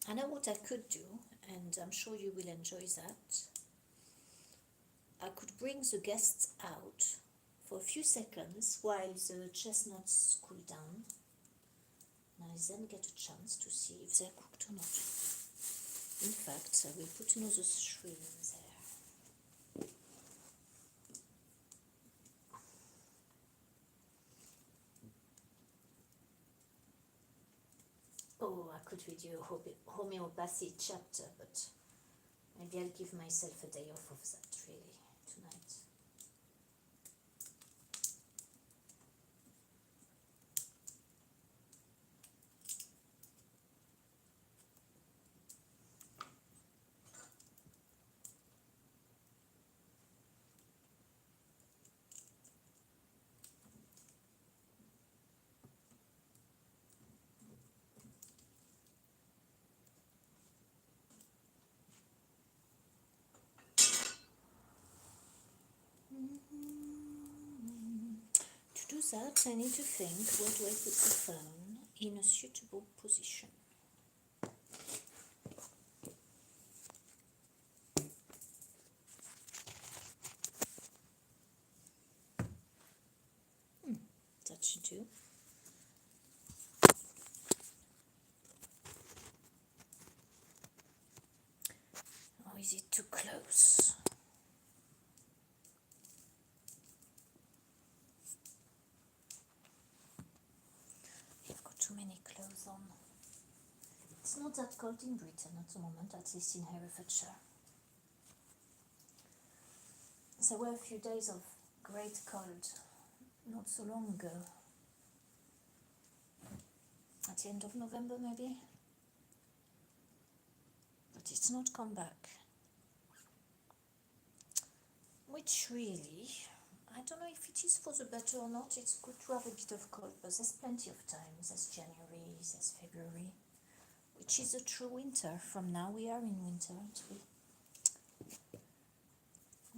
I know what I could do, and I'm sure you will enjoy that. I could bring the guests out for a few seconds while the chestnuts cool down, I then get a chance to see if they're cooked or not. In fact, I will put another 3 in there. Oh, I could read you a homeopathy chapter, but maybe I'll give myself a day off of that, really, tonight. To do that, I need to think, where do I put the phone in a suitable position? That should do. Or is it too close? I've got too many clothes on. It's not that cold in Britain at the moment, at least in Herefordshire. There were a few days of great cold not so long ago. At the end of November, maybe? But it's not come back. Which really, I don't know if it is for the better or not. It's good to have a bit of cold, but there's plenty of time. There's January, there's February, which is a true winter. From now we are in winter, aren't we?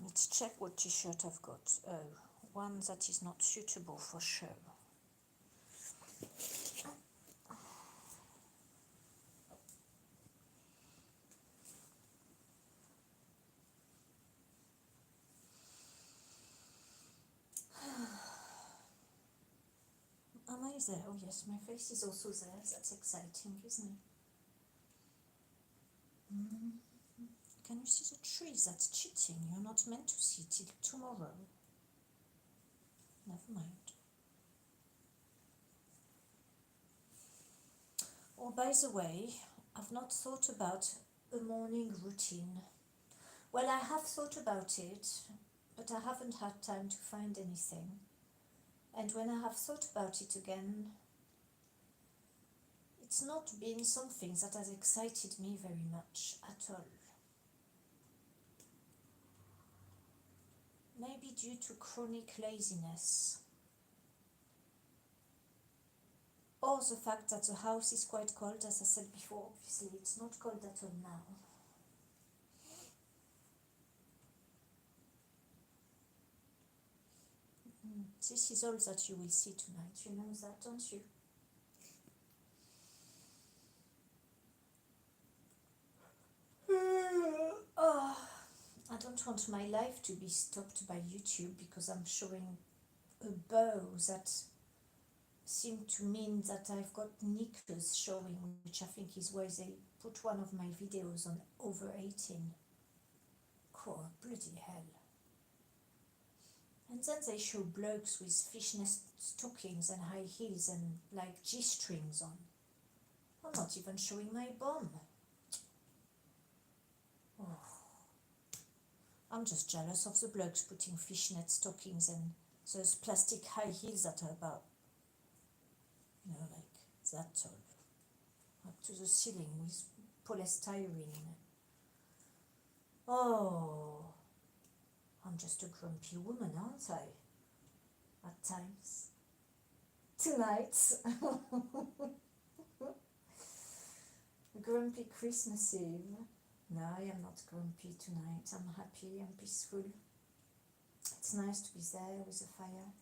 Let's check what t-shirt I've got. Oh, one that is not suitable for show. Am I there? Oh yes, my face is also there. That's exciting, isn't it? Can you see the trees? That's cheating. You're not meant to see till tomorrow. Never mind. Oh, by the way, I've not thought about a morning routine. Well, I have thought about it, but I haven't had time to find anything. And when I have thought about it again, it's not been something that has excited me very much at all. Maybe due to chronic laziness. Or the fact that the house is quite cold, as I said before. Obviously, it's not cold at all now. This is all that you will see tonight. You know that, don't you? Oh, I don't want my life to be stopped by YouTube because I'm showing a bow that seemed to mean that I've got knickers showing, which I think is why they put one of my videos on over 18. Cool, bloody hell. And then they show blokes with fishnet stockings and high heels and like G-strings on. I'm not even showing my bum. Oh. I'm just jealous of the blokes putting fishnet stockings and those plastic high heels that are about, like that tall, up to the ceiling with polystyrene. Oh, I'm just a grumpy woman, aren't I? At times. Tonight. Grumpy Christmas Eve. No, I am not grumpy tonight. I'm happy, I'm peaceful. It's nice to be there with a fire.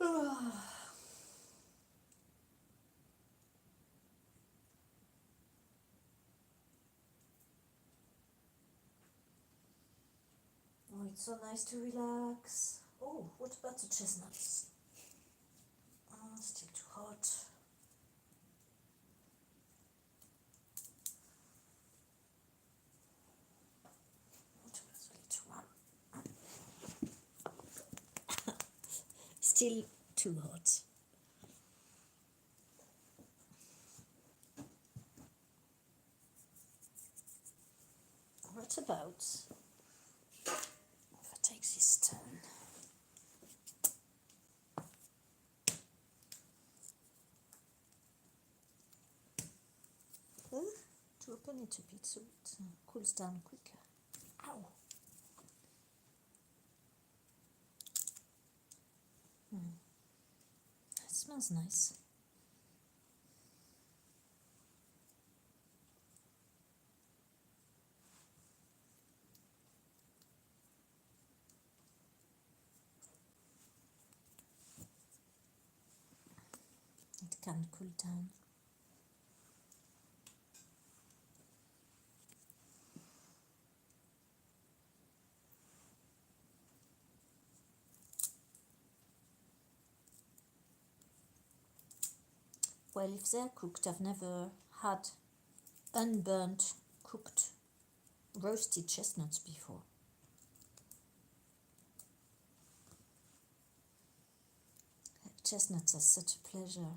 Oh, it's so nice to relax. Oh, what about the chestnuts? Oh, still too hot. What was a little one? Still too hot. What about if I take this stone? To open it a bit so it cools down quicker. Ow! It smells nice. It can cool down. Well, if they're cooked, I've never had unburnt, cooked, roasted chestnuts before. Chestnuts are such a pleasure.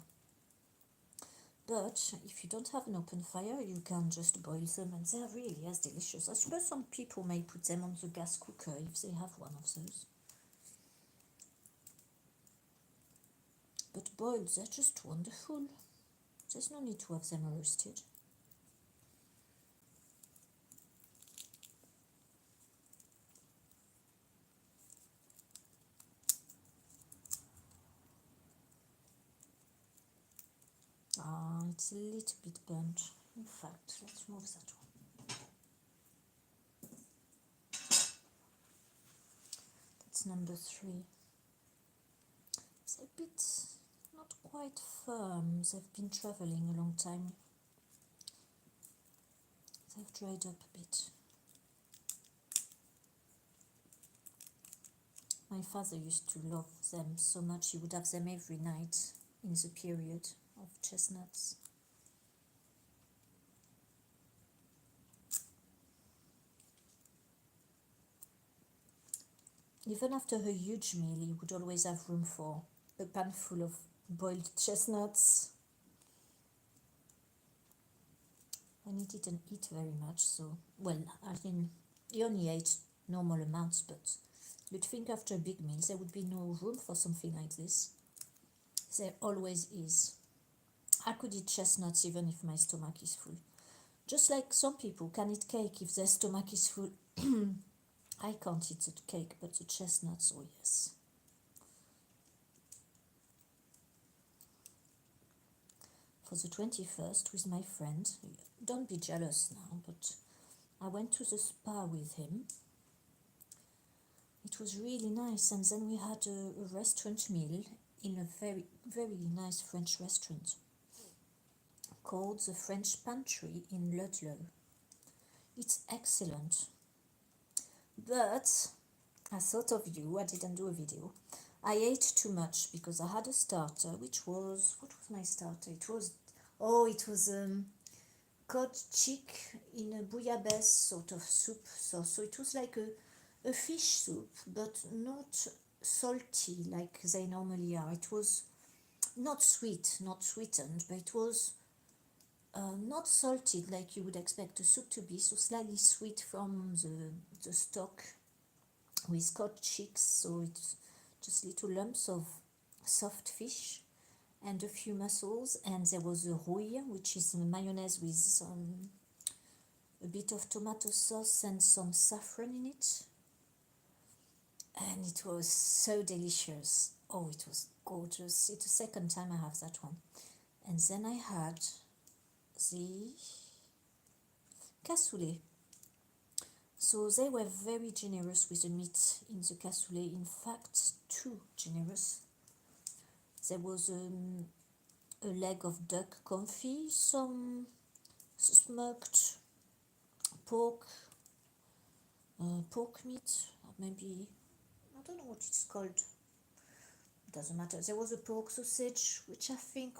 But if you don't have an open fire, you can just boil them and they're really as delicious. I suppose some people may put them on the gas cooker if they have one of those. But boiled, they're just wonderful. There's no need to have them roasted. Ah, it's a little bit burnt. In fact, let's move that one. That's number 3. It's a bit not quite firm. They've been traveling a long time. They've dried up a bit. My father used to love them so much, he would have them every night in the period of chestnuts. Even after a huge meal, he would always have room for a pan full of boiled chestnuts. And he didn't eat very much, so, well, I mean, he only ate normal amounts, but you'd think after a big meal there would be no room for something like this. There always is. I could eat chestnuts even if my stomach is full. Just like some people can eat cake if their stomach is full. I can't eat the cake, but the chestnuts, oh yes. For the 21st with my friend, don't be jealous now, but I went to the spa with him. It was really nice, and then we had a restaurant meal in a very, very nice French restaurant called the French Pantry in Ludlow. It's excellent. But I thought of you, I didn't do a video. I ate too much because I had a starter, which was, what was my starter? It was cod cheek in a bouillabaisse sort of soup. So it was like a fish soup, but not salty like they normally are. It was not sweet, not sweetened, but it was not salted like you would expect a soup to be, so slightly sweet from the stock with cod cheeks, so it's just little lumps of soft fish and a few mussels, and there was a rouille, which is mayonnaise with a bit of tomato sauce and some saffron in it, and it was so delicious. Oh, it was gorgeous. It's the second time I have that one. And then I had the cassoulet. So they were very generous with the meat in the cassoulet, in fact too generous. There was a leg of duck confit, some smoked pork, pork meat, or maybe, I don't know what it's called, doesn't matter. There was a pork sausage, which I think,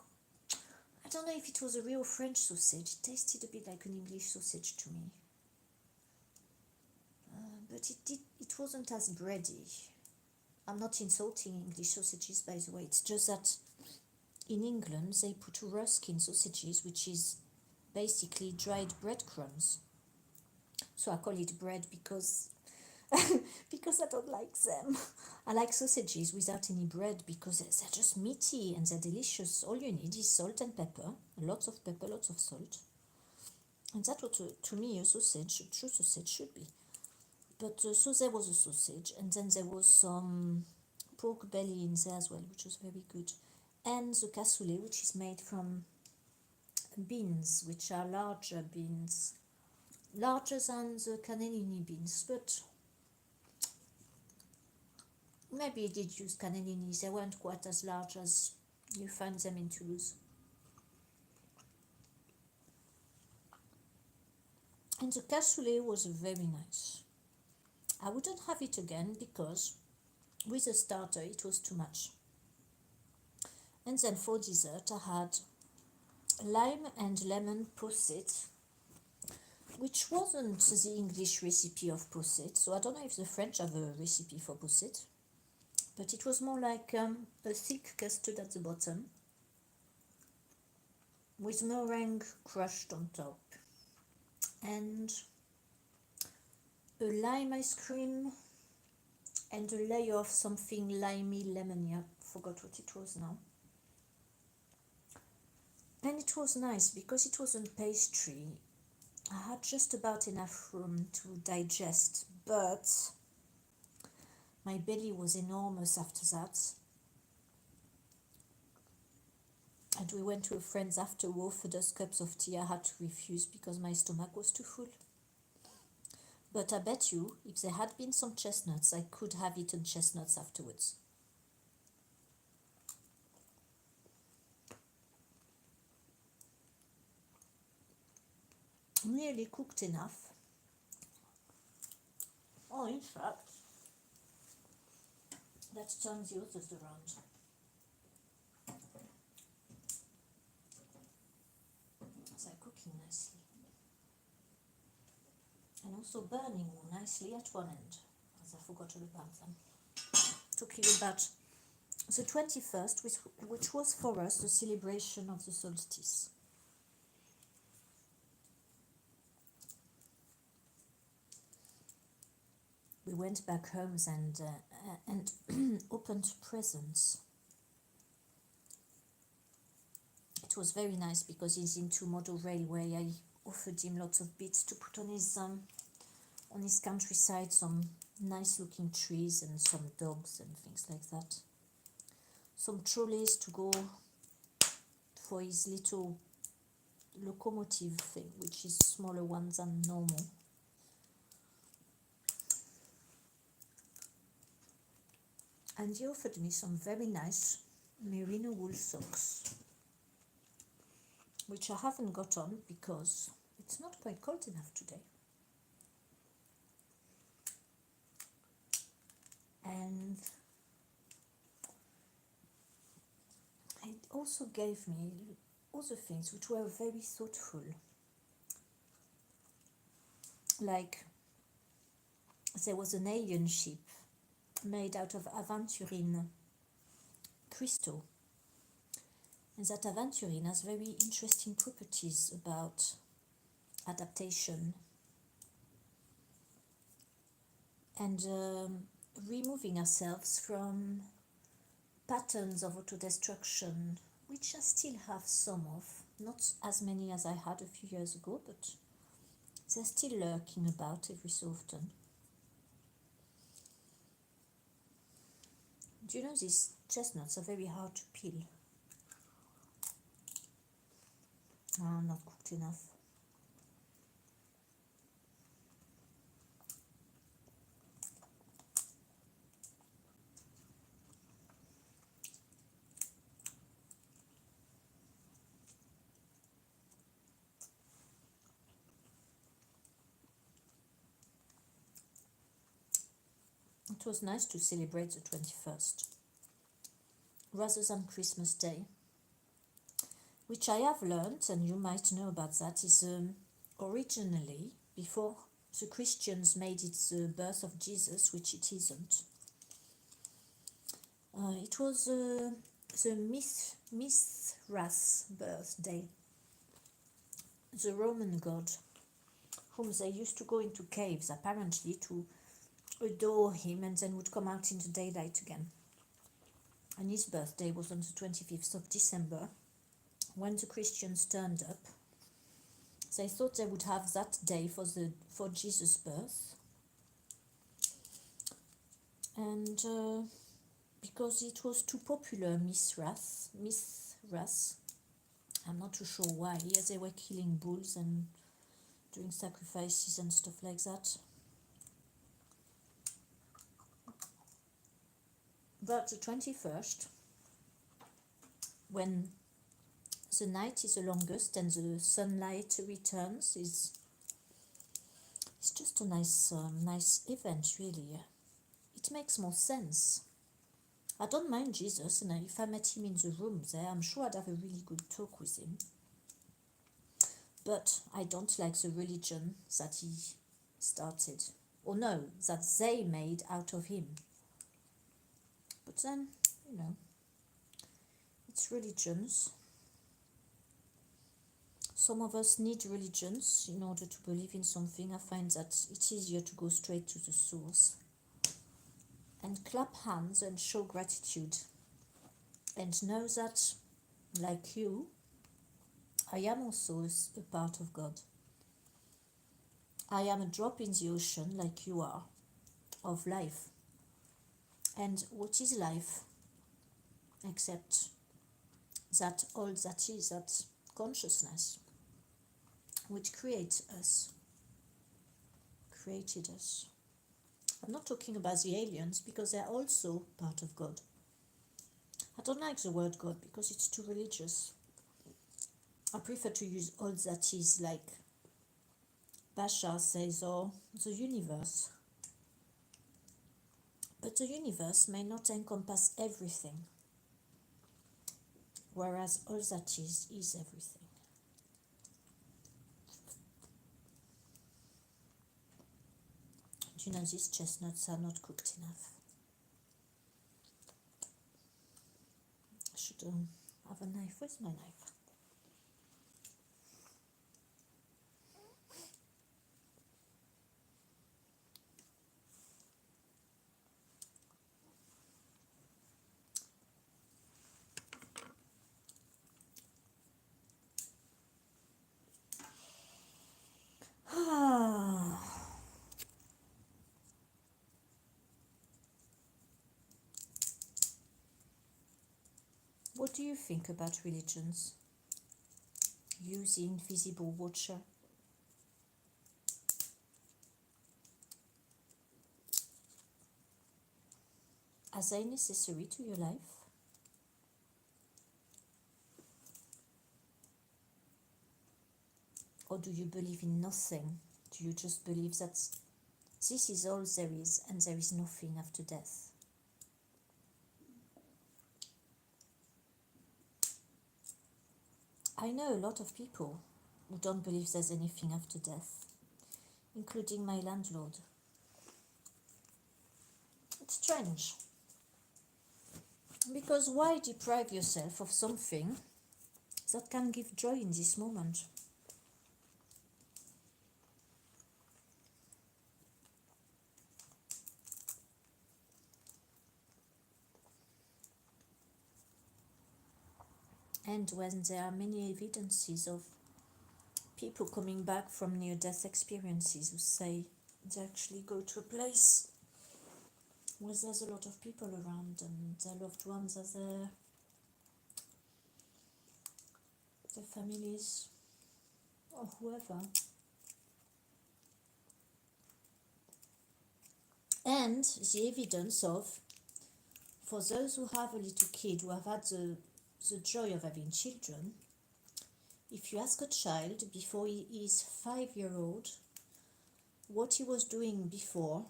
I don't know if it was a real French sausage, it tasted a bit like an English sausage to me. But it wasn't as bready. I'm not insulting English sausages, by the way, it's just that in England they put Ruskin sausages, which is basically dried breadcrumbs. So I call it bread because because I don't like them. I like sausages without any bread because they're just meaty and they're delicious. All you need is salt and pepper, lots of pepper, lots of salt. And that's what, to me, a sausage, a true sausage should be. But so there was a sausage, and then there was some pork belly in there as well, which was very good. And the cassoulet, which is made from beans, which are larger beans, larger than the cannellini beans, but maybe it did use cannellini. They weren't quite as large as you find them in Toulouse. And the cassoulet was very nice. I wouldn't have it again because with a starter it was too much. And then for dessert I had lime and lemon posset, which wasn't the English recipe of posset, so I don't know if the French have a recipe for posset, but it was more like a thick custard at the bottom with meringue crushed on top, and a lime ice cream and a layer of something limey, lemony, I forgot what it was now. And it was nice because it wasn't pastry. I had just about enough room to digest, but my belly was enormous after that. And we went to a friend's after who offered us cups of tea. I had to refuse because my stomach was too full. But I bet you, if there had been some chestnuts, I could have eaten chestnuts afterwards. Nearly cooked enough. Oh, in fact, let's turn the others around. They're cooking nicely. And also burning nicely at one end, as I forgot all about them. Talking about the 21st, which was for us the celebration of the solstice. We went back home and opened presents. It was very nice because he's into model railway. I offered him lots of bits to put on his countryside, some nice looking trees and some dogs and things like that. Some trolleys to go for his little locomotive thing, which is smaller ones than normal. And he offered me some very nice merino wool socks, which I haven't got on because it's not quite cold enough today. And it also gave me other things which were very thoughtful. Like, there was an alien ship made out of aventurine crystal. And that aventurine has very interesting properties about adaptation and removing ourselves from patterns of autodestruction, which I still have some of, not as many as I had a few years ago, but they're still lurking about every so often. Do you know these chestnuts are very hard to peel? Not cooked enough. it was nice to celebrate the 21st rather than Christmas Day, which I have learned, and you might know about that, is originally, before the Christians made it the birth of Jesus, which it isn't, it was the Mithras birthday, the Roman god, whom they used to go into caves apparently to adore him and then would come out in the daylight again. And his birthday was on the 25th of December. When the Christians turned up, they thought they would have that day for Jesus' birth. And because it was too popular, Mithras, I'm not too sure why. Yeah, they were killing bulls and doing sacrifices and stuff like that. But the 21st, when the night is the longest and the sunlight returns, it's just a nice event, really. It makes more sense. I don't mind Jesus, and if I met him in the room there, I'm sure I'd have a really good talk with him. But I don't like the religion that he started, or no, that they made out of him. But then, it's religions. Some of us need religions in order to believe in something. I find that it's easier to go straight to the source and clap hands and show gratitude and know that, like you, I am also a part of God. I am a drop in the ocean, like you are, of life. And what is life except that all that is, that consciousness which created us. I'm not talking about the aliens because they're also part of God. I don't like the word God because it's too religious. I prefer to use all that is, like Bashar says, or the universe. But the universe may not encompass everything, whereas all that is everything. Do you know these chestnuts are not cooked enough? I should have a knife. Where's my knife? What do you think about religions? You, the invisible watcher. Are they necessary to your life? Or do you believe in nothing? Do you just believe that this is all there is and there is nothing after death? I know a lot of people who don't believe there's anything after death, including my landlord. It's strange. Because why deprive yourself of something that can give joy in this moment? And when there are many evidences of people coming back from near-death experiences who say they actually go to a place where there's a lot of people around and their loved ones are there, their families, or whoever. And the evidence of, for those who have a little kid, who have had the joy of having children, if you ask a child before he is 5 years old what he was doing before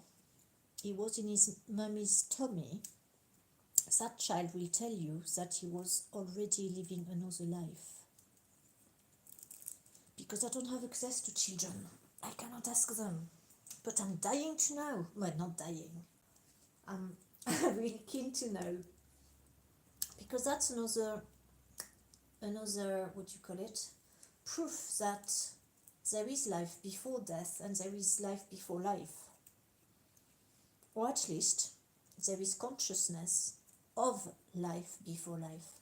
he was in his mummy's tummy, that child will tell you that he was already living another life. Because I don't have access to children, I cannot ask them. But I'm dying to know. Well, not dying. I'm really keen to know. Because that's another, what do you call it? Proof that there is life before death and there is life before life. Or at least there is consciousness of life before life.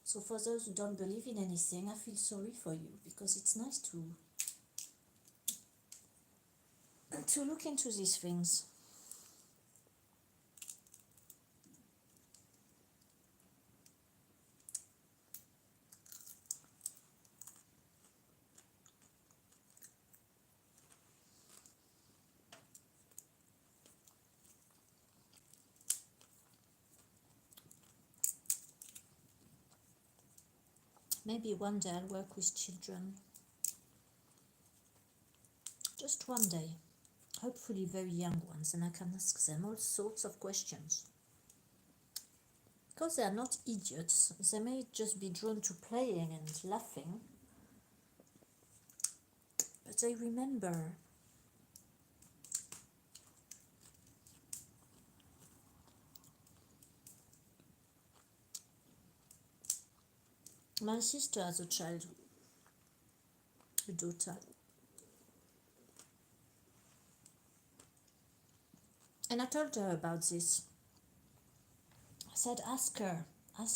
So for those who don't believe in anything, I feel sorry for you, because it's nice to look into these things. Maybe one day I'll work with children. Just one day. Hopefully very young ones, and I can ask them all sorts of questions. Because they are not idiots, they may just be drawn to playing and laughing, but they remember. My sister has a child, a daughter. And I told her about this. I said, ask her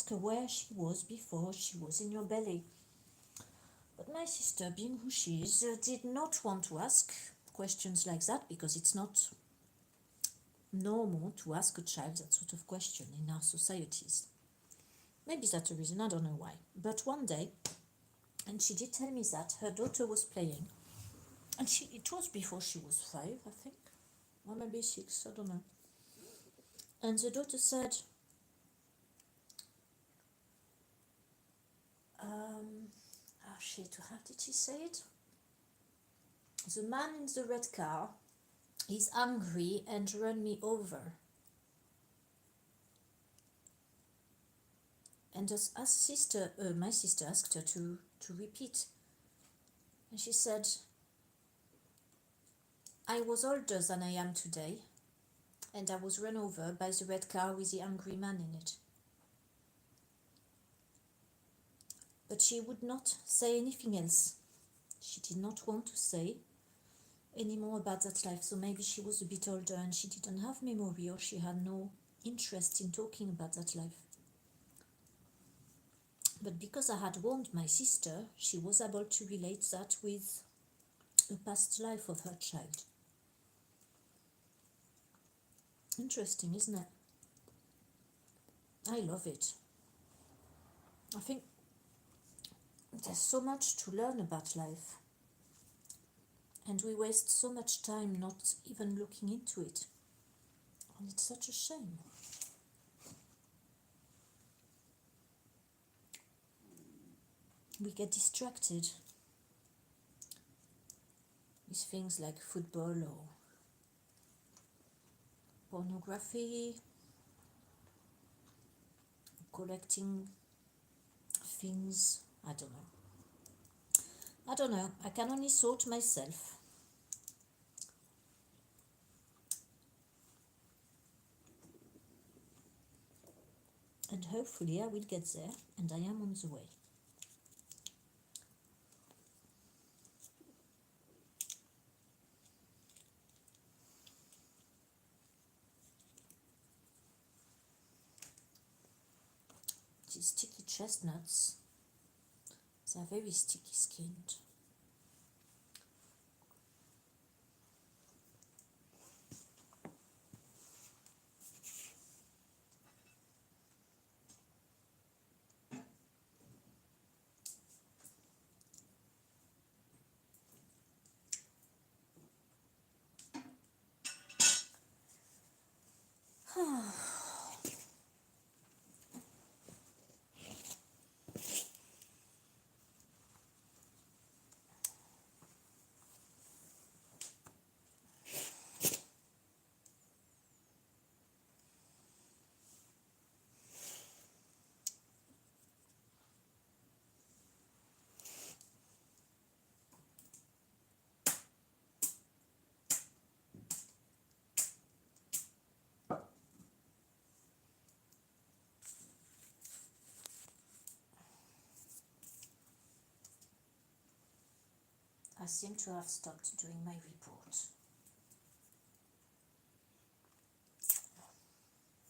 where she was before she was in your belly. But my sister, being who she is, did not want to ask questions like that, because it's not normal to ask a child that sort of question in our societies. Maybe that's a reason, I don't know why. But one day, and she did tell me that her daughter was playing, and it was before she was 5, I think, or maybe 6, I don't know. And the daughter said, how did she say it? The man in the red car is angry and run me over. And my sister asked her to repeat. And she said, I was older than I am today, and I was run over by the red car with the angry man in it. But she would not say anything else. She did not want to say any more about that life. So maybe she was a bit older and she didn't have memory, or she had no interest in talking about that life. But because I had warned my sister, she was able to relate that with a past life of her child. Interesting, isn't it? I love it. I think there's so much to learn about life, and we waste so much time not even looking into it, and it's such a shame. We get distracted with things like football or pornography, collecting things. I don't know. I can only sort myself. And hopefully I will get there, and I am on the way. These sticky chestnuts, they are very sticky skinned. I seem to have stopped doing my report.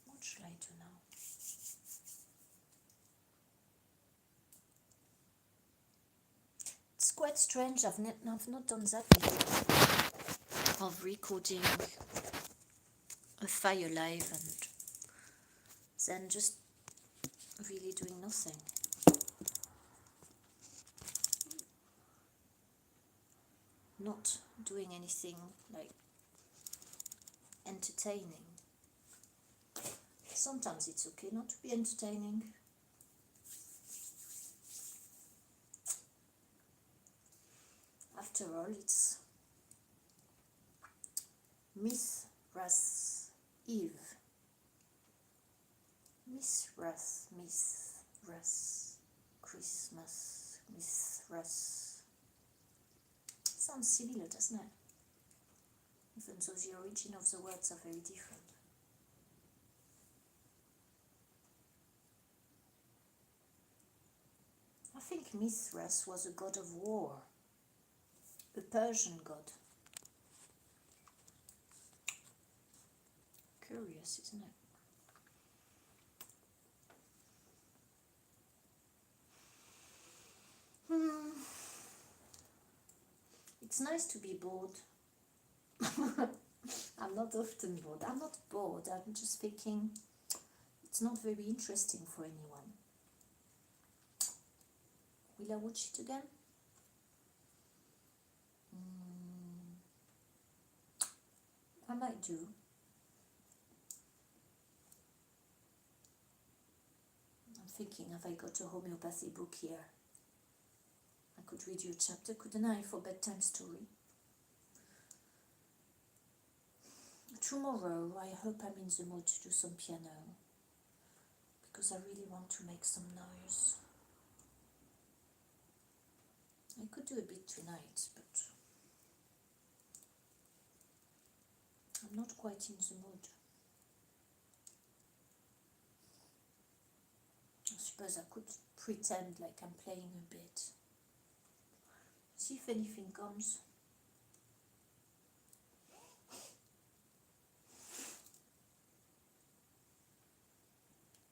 What should I do now? It's quite strange. I've not done that before, of recording a fire live and then just really doing nothing. Not doing anything like entertaining. Sometimes it's okay not to be entertaining. After all, it's Miss Eve. Miss Christmas, Miss Russ. Sounds similar, doesn't it? Even though the origin of the words are very different. I think Mithras was a god of war, a Persian god. Curious, isn't it? It's nice to be bored. I'm not often bored. I'm not bored. I'm just thinking it's not very interesting for anyone. Will I watch it again? I might do. I'm thinking, have I got a homeopathy book here? I could read you a chapter, couldn't I, for bedtime story? Tomorrow, I hope I'm in the mood to do some piano, because I really want to make some noise. I could do a bit tonight, but I'm not quite in the mood. I suppose I could pretend like I'm playing a bit. See if anything comes.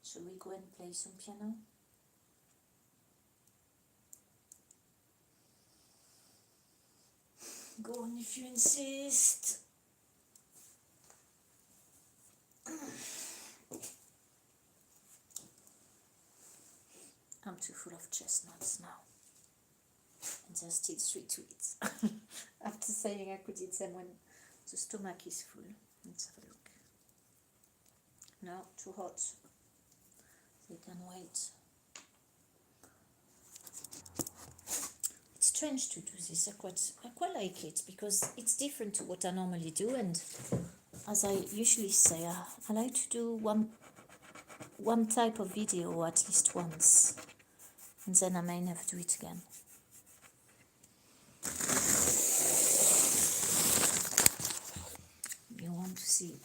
Shall we go and play some piano? Go on if you insist. I'm too full of chestnuts now. And there's still 3 to eat. After saying I could eat them when the stomach is full. Let's have a look. No, too hot. They can wait. It's strange to do this. I quite like it because it's different to what I normally do, and as I usually say, I like to do one type of video at least once, and then I may never do it again. You want to see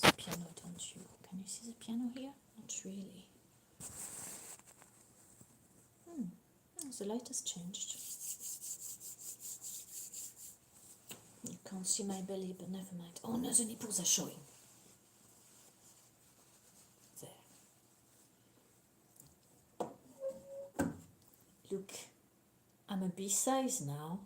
the piano, don't you? Can you see the piano here? Not really. The light has changed. You can't see my belly, but never mind. Oh no, the nipples are showing. There. Look, I'm a B-size now.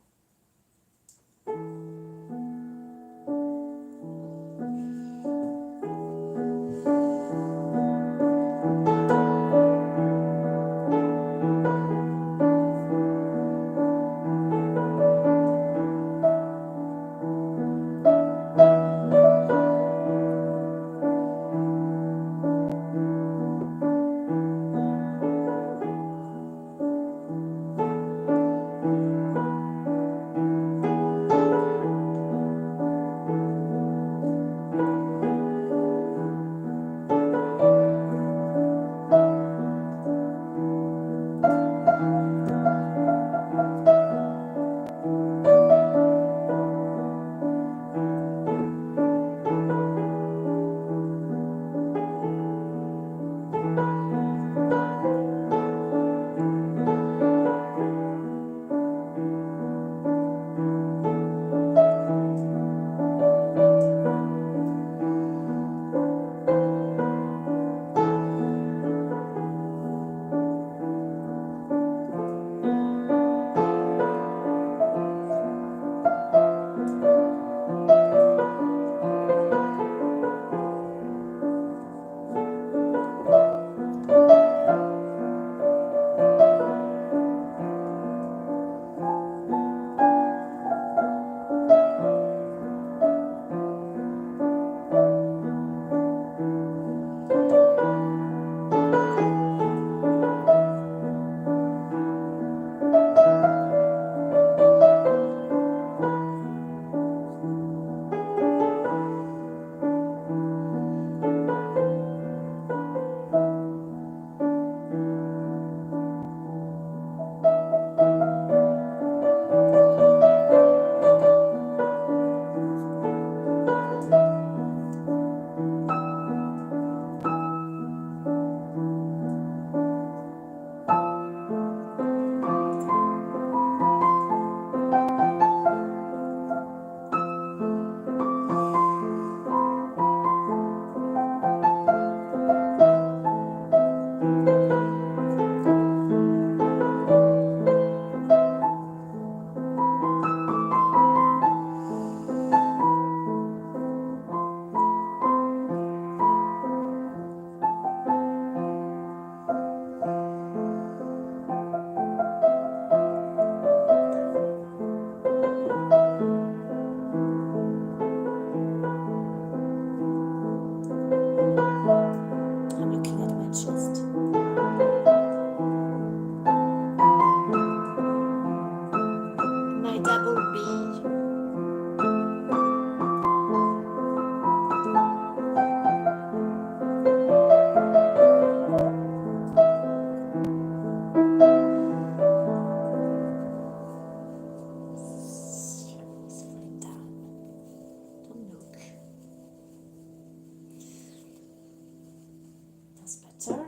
guitar.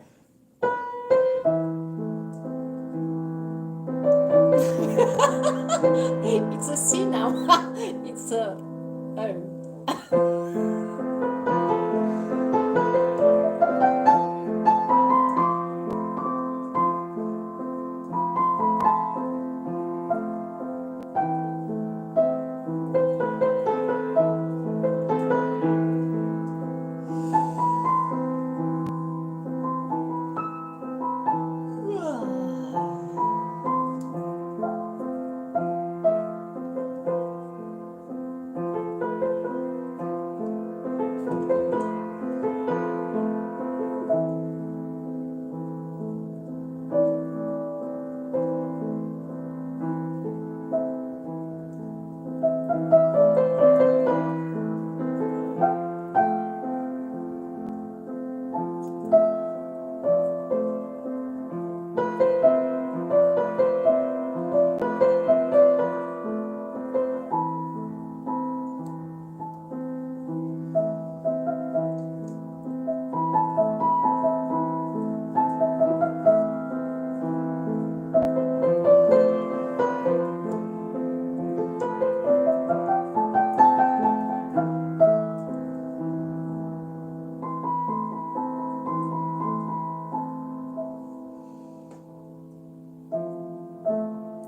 It's a C now. It's a oh.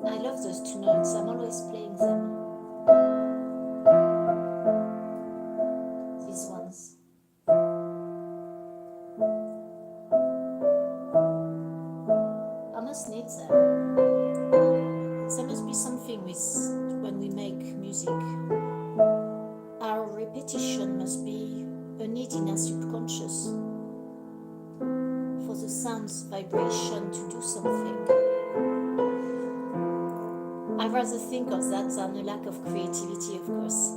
I love those two notes. I'm always playing them. These ones. I must need them. There must be something with when we make music. Our repetition must be a need in our subconscious for the sound's vibration to do something. I rather think of that than a lack of creativity, of course.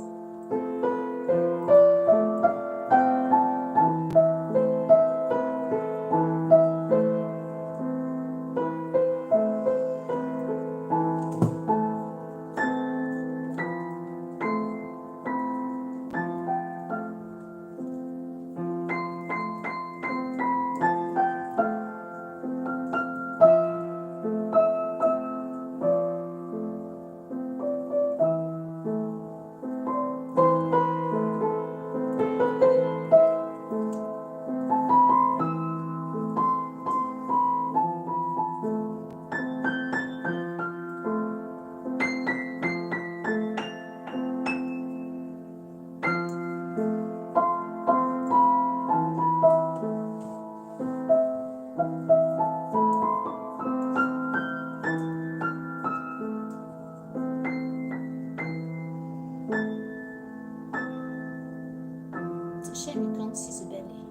It's a shame you can't see the belly.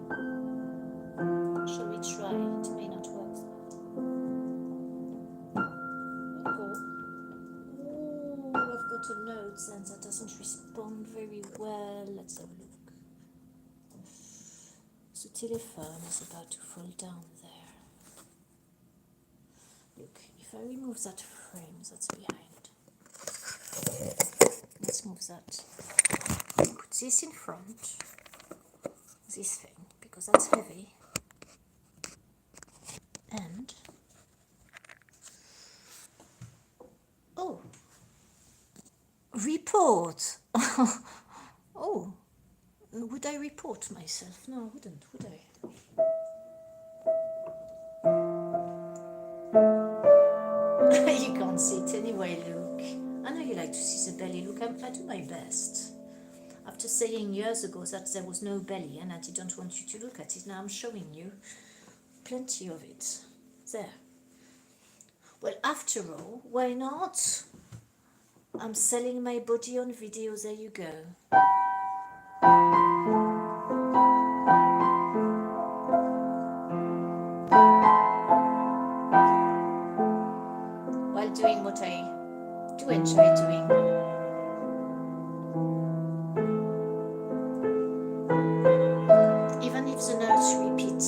Shall we try? It may not work. Oh, I've got a note and that doesn't respond very well. Let's have a look. The telephone is about to fall down there. Look, if I remove that frame that's behind, let's move that. Put this in front, this thing, because that's heavy. And, oh, report. Oh, would I report myself? No, I wouldn't, would I? You can't see it anyway, look. I know you like to see the belly. Look, I do my best. After saying years ago that there was no belly and I didn't want you to look at it, now I'm showing you plenty of it. There. Well, after all, why not? I'm selling my body on video, there you go. While doing what I do enjoy doing. Even if the notes repeat.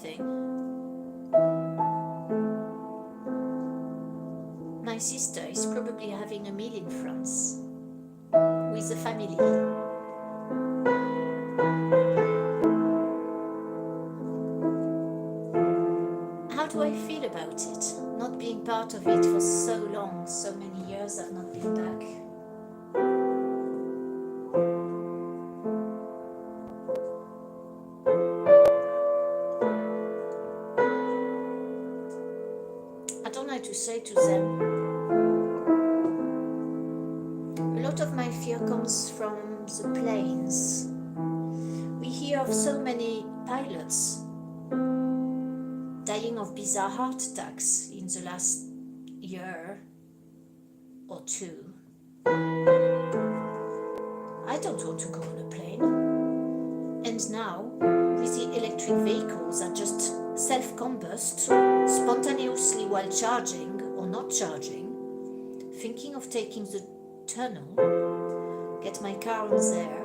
something. My sister is probably having a meal in France with the family. How do I feel about it? Not being part of it for so long, so many years I've not been back. I don't know how to say to them. A lot of my fear comes from the planes. We hear of so many pilots dying of bizarre heart attacks in the last year or two. I don't want to go on a plane. And now, with the electric vehicles that just self-combust spontaneously while charging or not charging, thinking of taking the tunnel, get my car on there.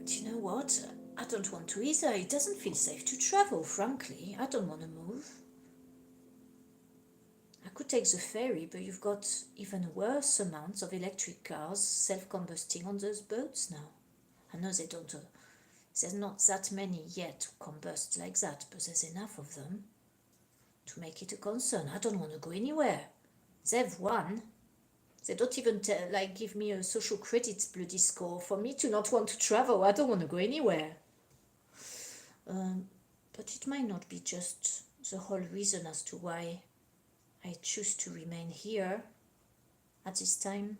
Do you know what? I don't want to either. It doesn't feel safe to travel, frankly. I don't want to move. I could take the ferry, but you've got even worse amounts of electric cars self-combusting on those boats now. I know there's not that many yet to combust like that, but there's enough of them to make it a concern. I don't want to go anywhere. They've won. They don't even give me a social credit bloody score for me to not want to travel. I don't want to go anywhere. But it might not be just the whole reason as to why I choose to remain here at this time.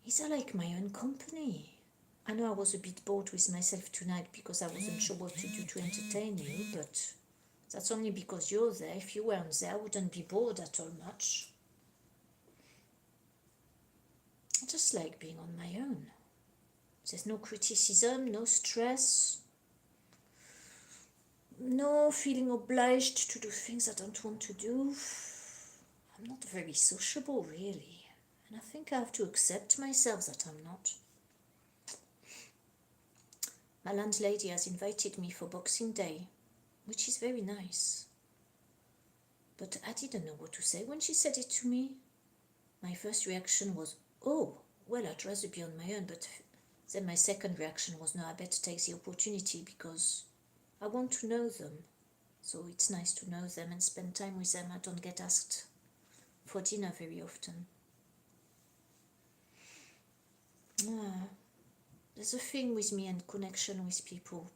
Is I like my own company. I know I was a bit bored with myself tonight because I wasn't sure what to do to entertain you, but that's only because you're there. If you weren't there, I wouldn't be bored at all much. I just like being on my own. There's no criticism, no stress, no feeling obliged to do things I don't want to do. I'm not very sociable, really. And I think I have to accept myself that I'm not. My landlady has invited me for Boxing Day, which is very nice. But I didn't know what to say when she said it to me. My first reaction was, oh, well, I'd rather be on my own. But then my second reaction was, no, I better take the opportunity because I want to know them. So it's nice to know them and spend time with them. I don't get asked for dinner very often. There's a thing with me and connection with people.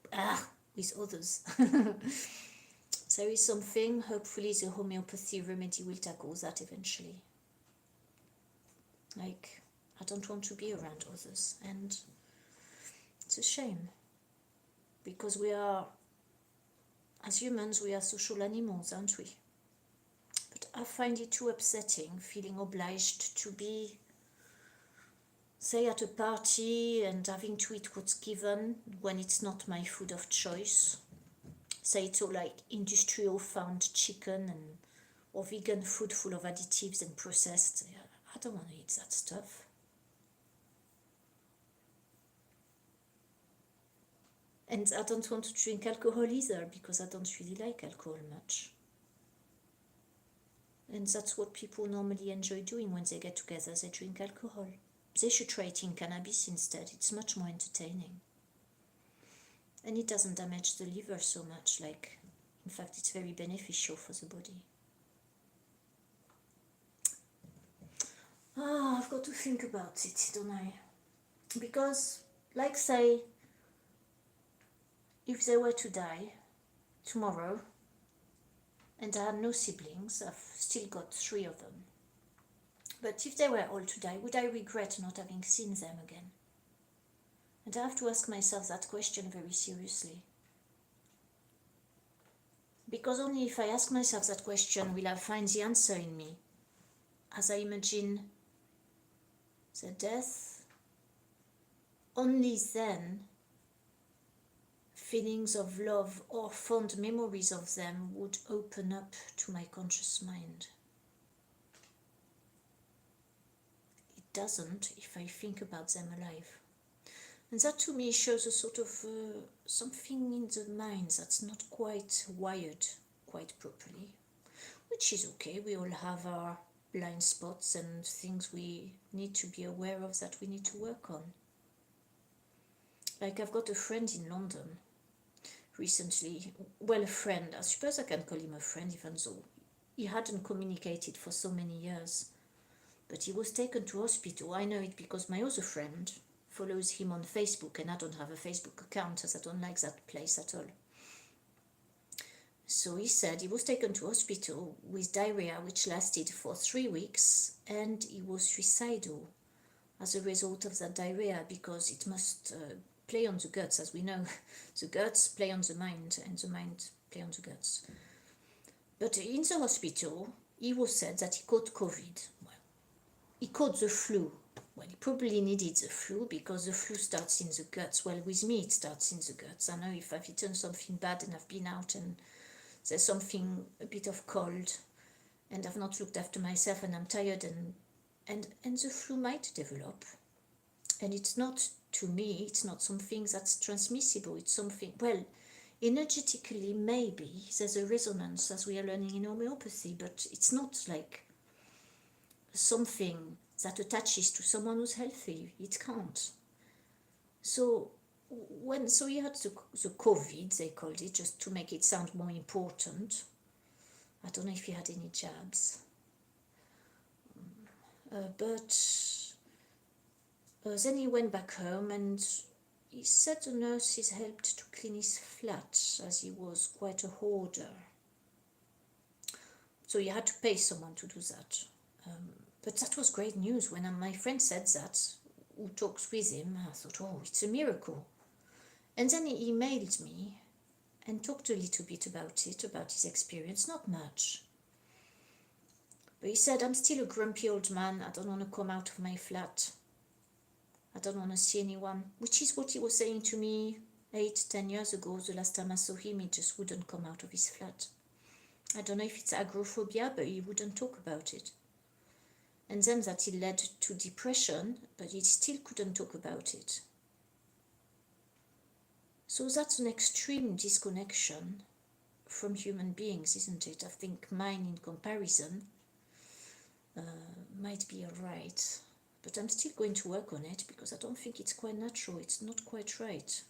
With others. There is something, hopefully the homeopathy remedy will tackle that eventually. Like, I don't want to be around others, and it's a shame. Because we are, as humans, we are social animals, aren't we? But I find it too upsetting, feeling obliged to be, say, at a party and having to eat what's given when it's not my food of choice. Say it's all like industrial farmed chicken or vegan food full of additives and processed. I don't want to eat that stuff. And I don't want to drink alcohol either because I don't really like alcohol much. And that's what people normally enjoy doing when they get together. They drink alcohol. They should try eating cannabis instead. It's much more entertaining. And it doesn't damage the liver so much. In fact, it's very beneficial for the body. I've got to think about it, don't I? Because, say, if they were to die tomorrow, and I had no siblings, I've still got 3 of them. But if they were all to die, would I regret not having seen them again? And I have to ask myself that question very seriously. Because only if I ask myself that question will I find the answer in me. As I imagine the death, only then feelings of love or fond memories of them would open up to my conscious mind. It doesn't if I think about them alive. And that to me shows a sort of something in the mind that's not quite wired quite properly, which is okay. We all have our blind spots and things we need to be aware of that we need to work on. Like I've got a friend in London recently, well, a friend, I suppose I can call him a friend even though he hadn't communicated for so many years, but he was taken to hospital. I know it because my other friend follows him on Facebook and I don't have a Facebook account as I don't like that place at all. So he said he was taken to hospital with diarrhea which lasted for 3 weeks and he was suicidal as a result of that diarrhea because it must play on the guts, as we know. The guts play on the mind and the mind play on the guts. But in the hospital, he was said that he caught COVID. Well, he caught the flu. Well, he probably needed the flu because the flu starts in the guts. Well, with me, it starts in the guts. I know if I've eaten something bad and I've been out and there's something, a bit of cold, and I've not looked after myself and I'm tired and the flu might develop. And it's not, to me, it's not something that's transmissible. It's something, well, energetically maybe there's a resonance as we are learning in homeopathy, but it's not like something that attaches to someone who's healthy. It can't. So so he had the COVID, they called it, just to make it sound more important. I don't know if he had any jabs, but then he went back home and he said the nurses helped to clean his flat as he was quite a hoarder. So he had to pay someone to do that. But that was great news. When my friend said that, who talks with him, I thought, oh, it's a miracle. And then he emailed me and talked a little bit about it, about his experience, not much. But he said, I'm still a grumpy old man. I don't want to come out of my flat. I don't want to see anyone, which is what he was saying to me 8-10 years ago. The last time I saw him, he just wouldn't come out of his flat. I don't know if it's agoraphobia, but he wouldn't talk about it. And then that it led to depression, but he still couldn't talk about it. So that's an extreme disconnection from human beings, isn't it? I think mine in comparison might be alright. But I'm still going to work on it because I don't think it's quite natural. It's not quite right.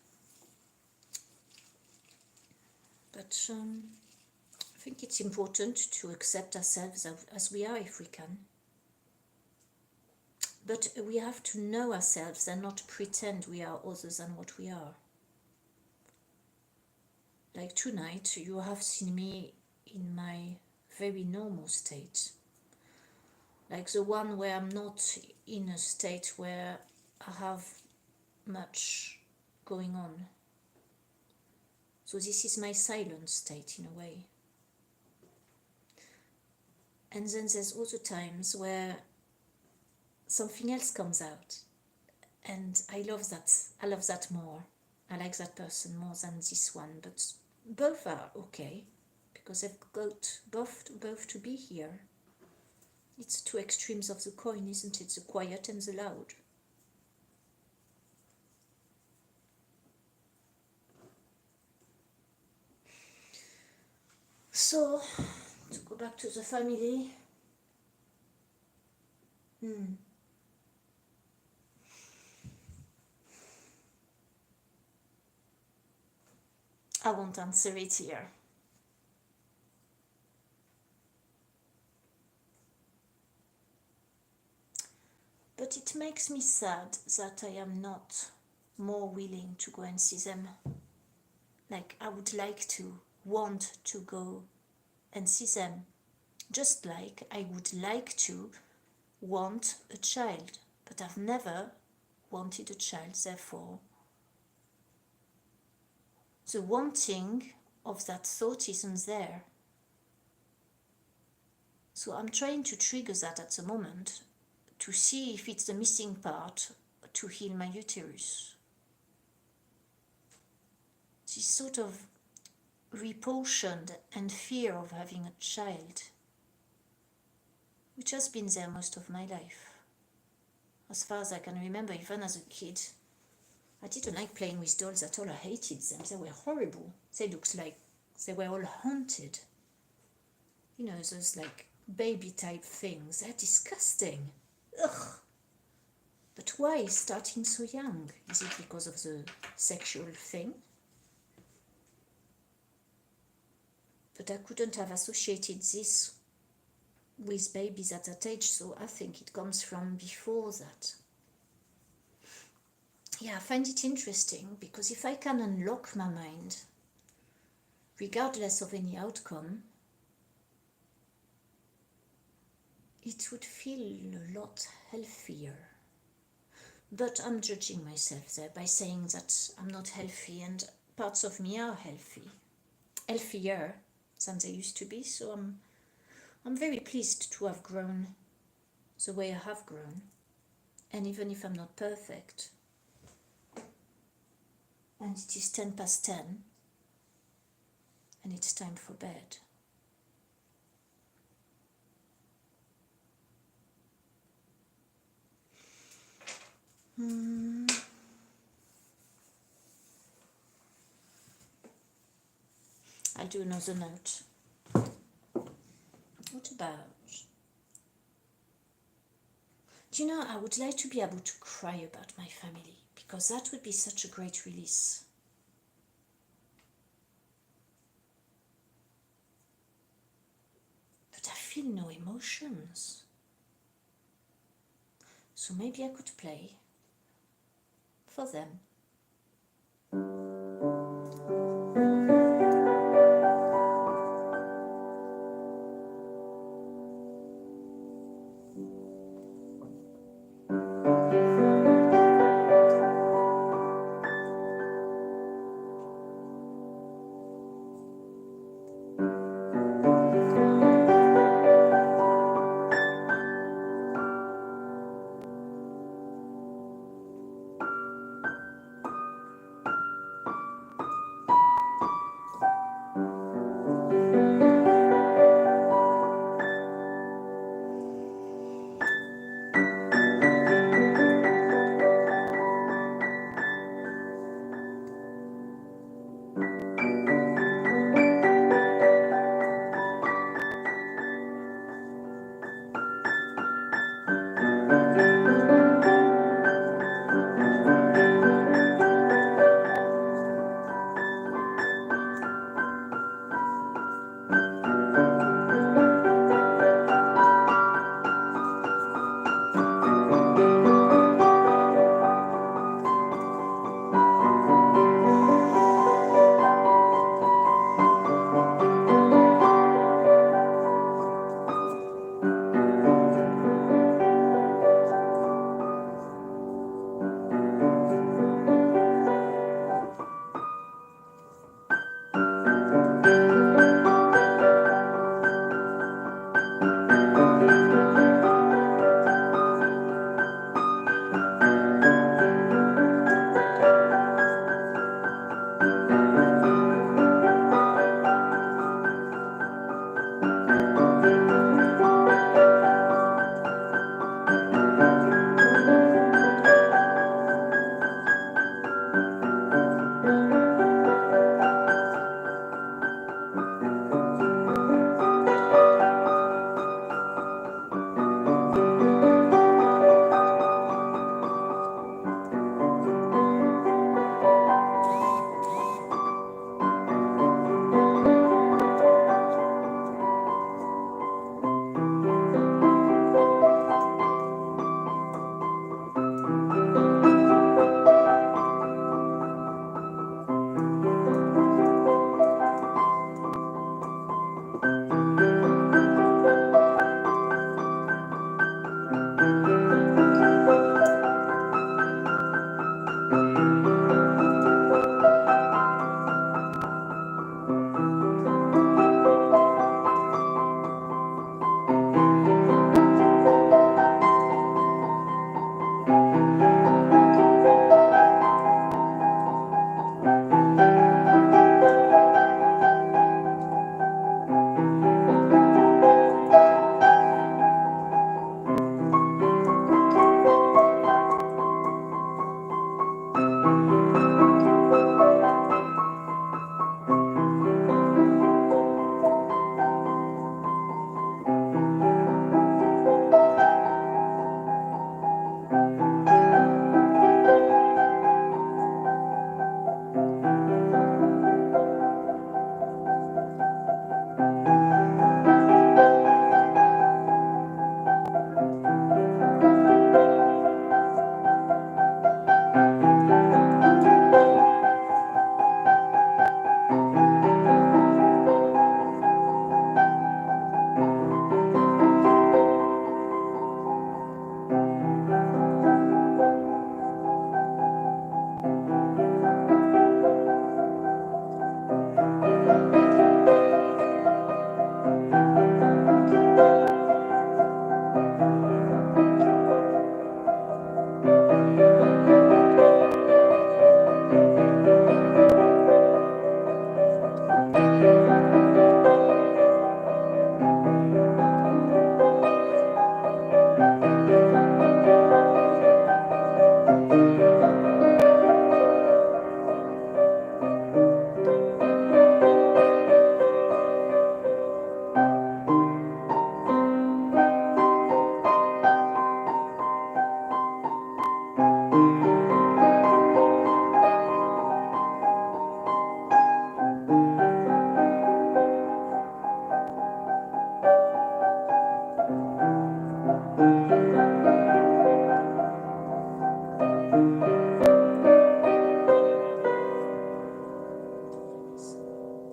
But I think it's important to accept ourselves as we are if we can. But we have to know ourselves and not pretend we are other than what we are. Like tonight, you have seen me in my very normal state. Like the one where I'm not in a state where I have much going on. So this is my silent state in a way. And then there's other times where something else comes out. And I love that. I love that more. I like that person more than this one. But both are okay. Because they've got both to be here. It's two extremes of the coin, isn't it? The quiet and the loud. So, to go back to the family. I won't answer it here. But it makes me sad that I am not more willing to go and see them. Like I would like to, want to go and see them. Just like I would like to want a child. But I've never wanted a child, therefore the wanting of that thought isn't there. So I'm trying to trigger that at the moment to see if it's the missing part to heal my uterus. This sort of repulsion and fear of having a child, which has been there most of my life. As far as I can remember, even as a kid, I didn't like playing with dolls at all. I hated them. They were horrible. They looked like they were all haunted. You know, those like baby type things. They're disgusting. Ugh. But why starting so young? Is it because of the sexual thing? But I couldn't have associated this with babies at that age, so I think it comes from before that. Yeah, I find it interesting because if I can unlock my mind, regardless of any outcome, it would feel a lot healthier. But I'm judging myself there by saying that I'm not healthy and parts of me are healthier than they used to be. So I'm very pleased to have grown the way I have grown. And even if I'm not perfect, and it is 10 past 10, and it's time for bed. I'll do another note. What about? Do you know, I would like to be able to cry about my family because that would be such a great release. But I feel no emotions. So maybe I could play for them.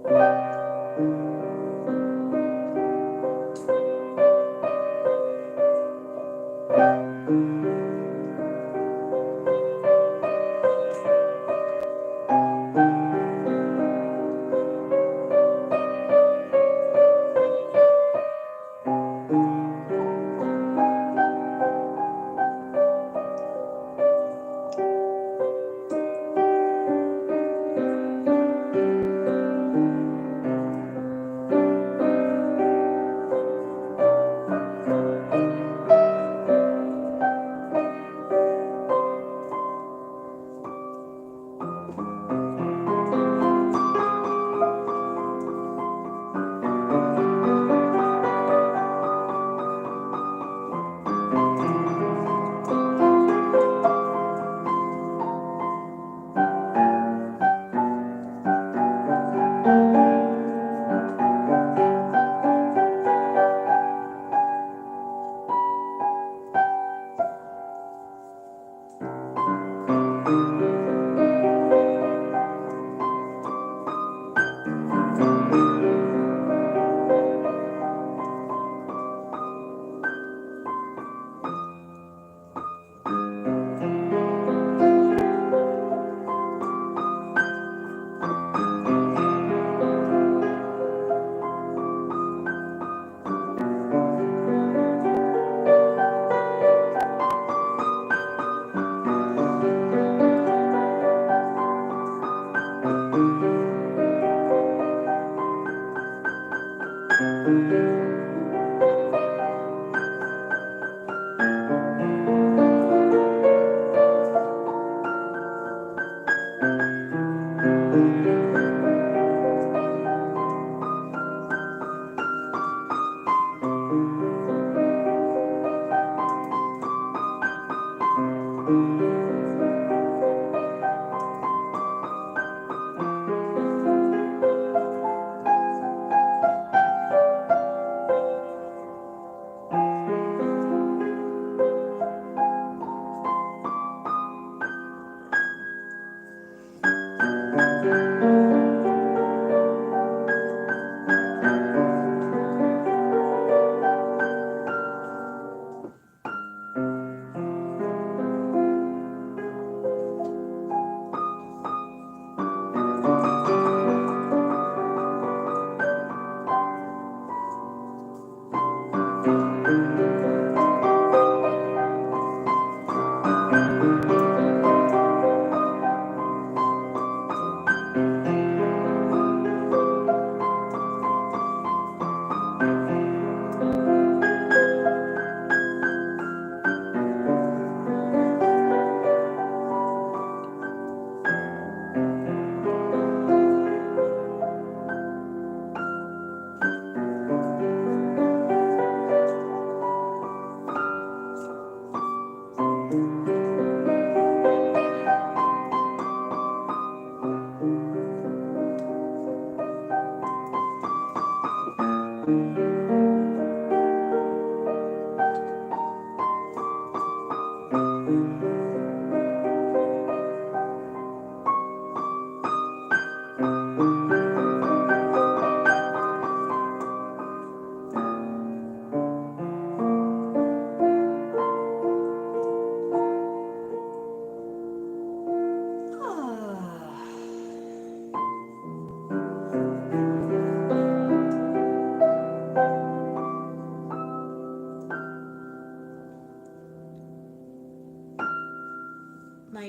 My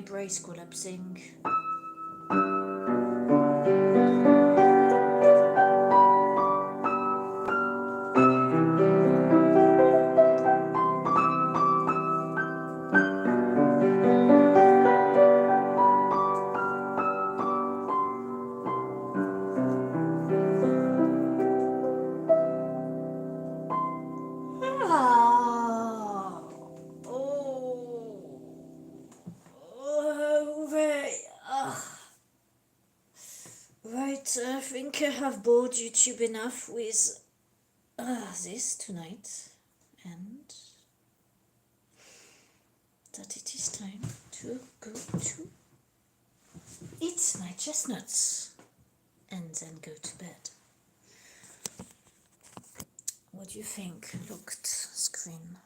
brace collapsing. I think I have bored YouTube enough with this tonight, and that it is time to go to eat my chestnuts. and then go to bed. What do you think? Looked screen.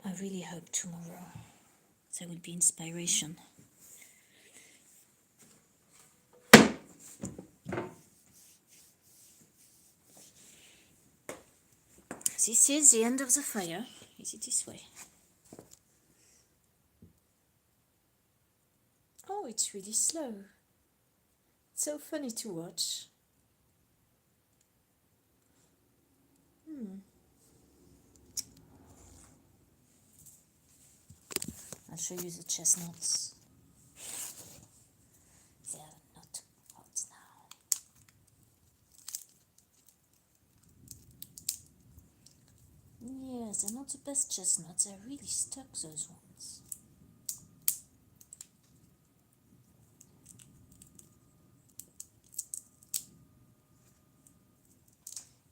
I really hope tomorrow there will be inspiration. This is the end of the fire. Is it this way? Oh, it's really slow. It's so funny to watch. I'll show you the chestnuts. They're not hot now. Yeah, they're not the best chestnuts. They're really stuck, those ones.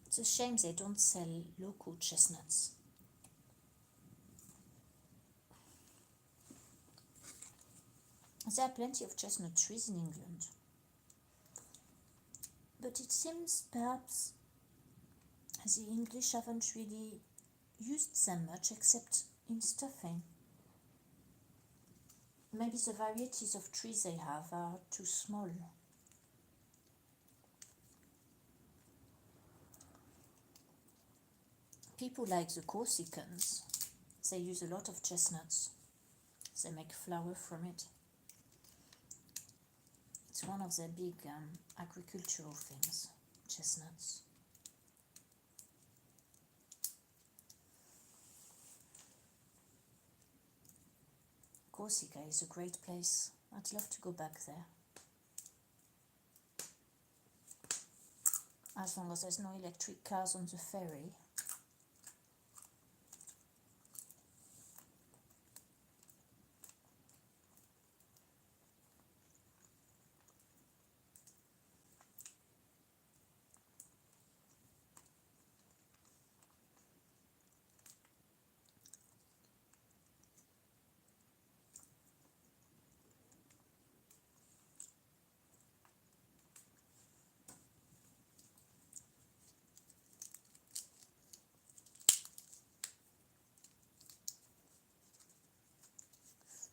It's a shame they don't sell local chestnuts. There are plenty of chestnut trees in England. But it seems perhaps the English haven't really used them much except in stuffing. Maybe the varieties of trees they have are too small. People like the Corsicans, they use a lot of chestnuts. They make flour from it. It's one of their big agricultural things, chestnuts. Corsica is a great place. I'd love to go back there. As long as there's no electric cars on the ferry.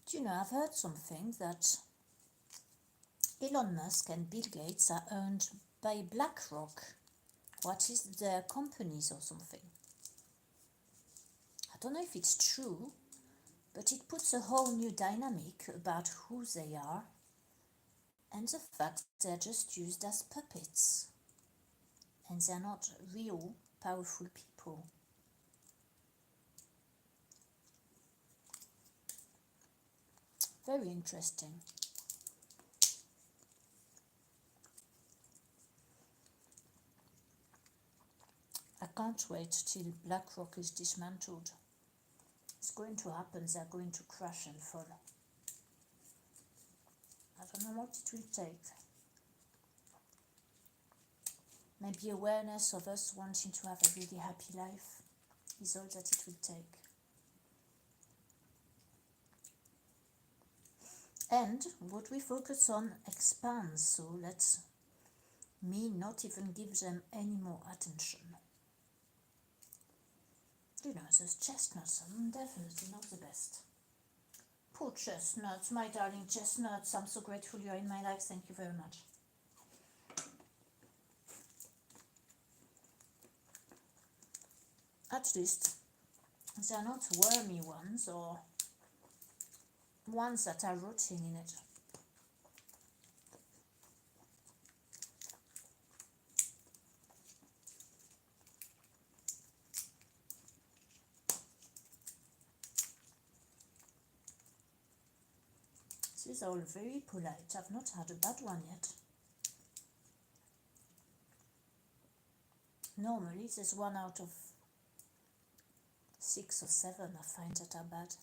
Do you know, I've heard something that Elon Musk and Bill Gates are owned by BlackRock. What is their companies or something? I don't know if it's true, but it puts a whole new dynamic about who they are and the fact they're just used as puppets and they're not real powerful people. Very interesting. I can't wait till BlackRock is dismantled. It's going to happen, they're going to crash and fall. I don't know what it will take. Maybe awareness of us wanting to have a really happy life is all that it will take. And what we focus on expands, so let's me not even give them any more attention. You know, those chestnuts are definitely not the best. Poor chestnuts, my darling chestnuts, I'm so grateful you're in my life, thank you very much. At least they're not wormy ones or ones that are rotting in it. These are all very polite. I've not had a bad one yet. Normally there's 1 out of 6 or 7 I find that are bad.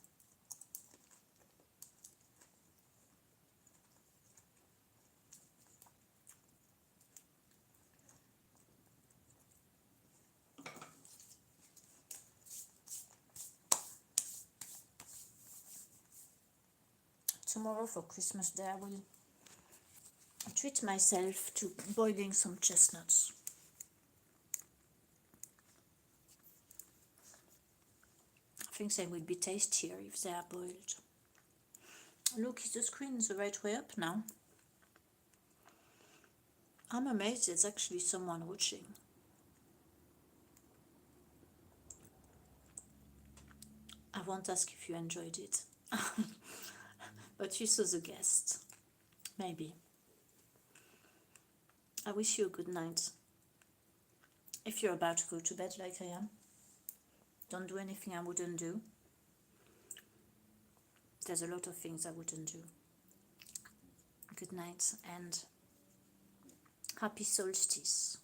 tomorrow for Christmas Day I will treat myself to boiling some chestnuts. I think they will be tastier if they are boiled. Look, is the screen the right way up now? I'm amazed there's actually someone watching. I won't ask if you enjoyed it. But you saw the guest. Maybe. I wish you a good night. If you're about to go to bed like I am, don't do anything I wouldn't do. There's a lot of things I wouldn't do. Good night and happy solstice.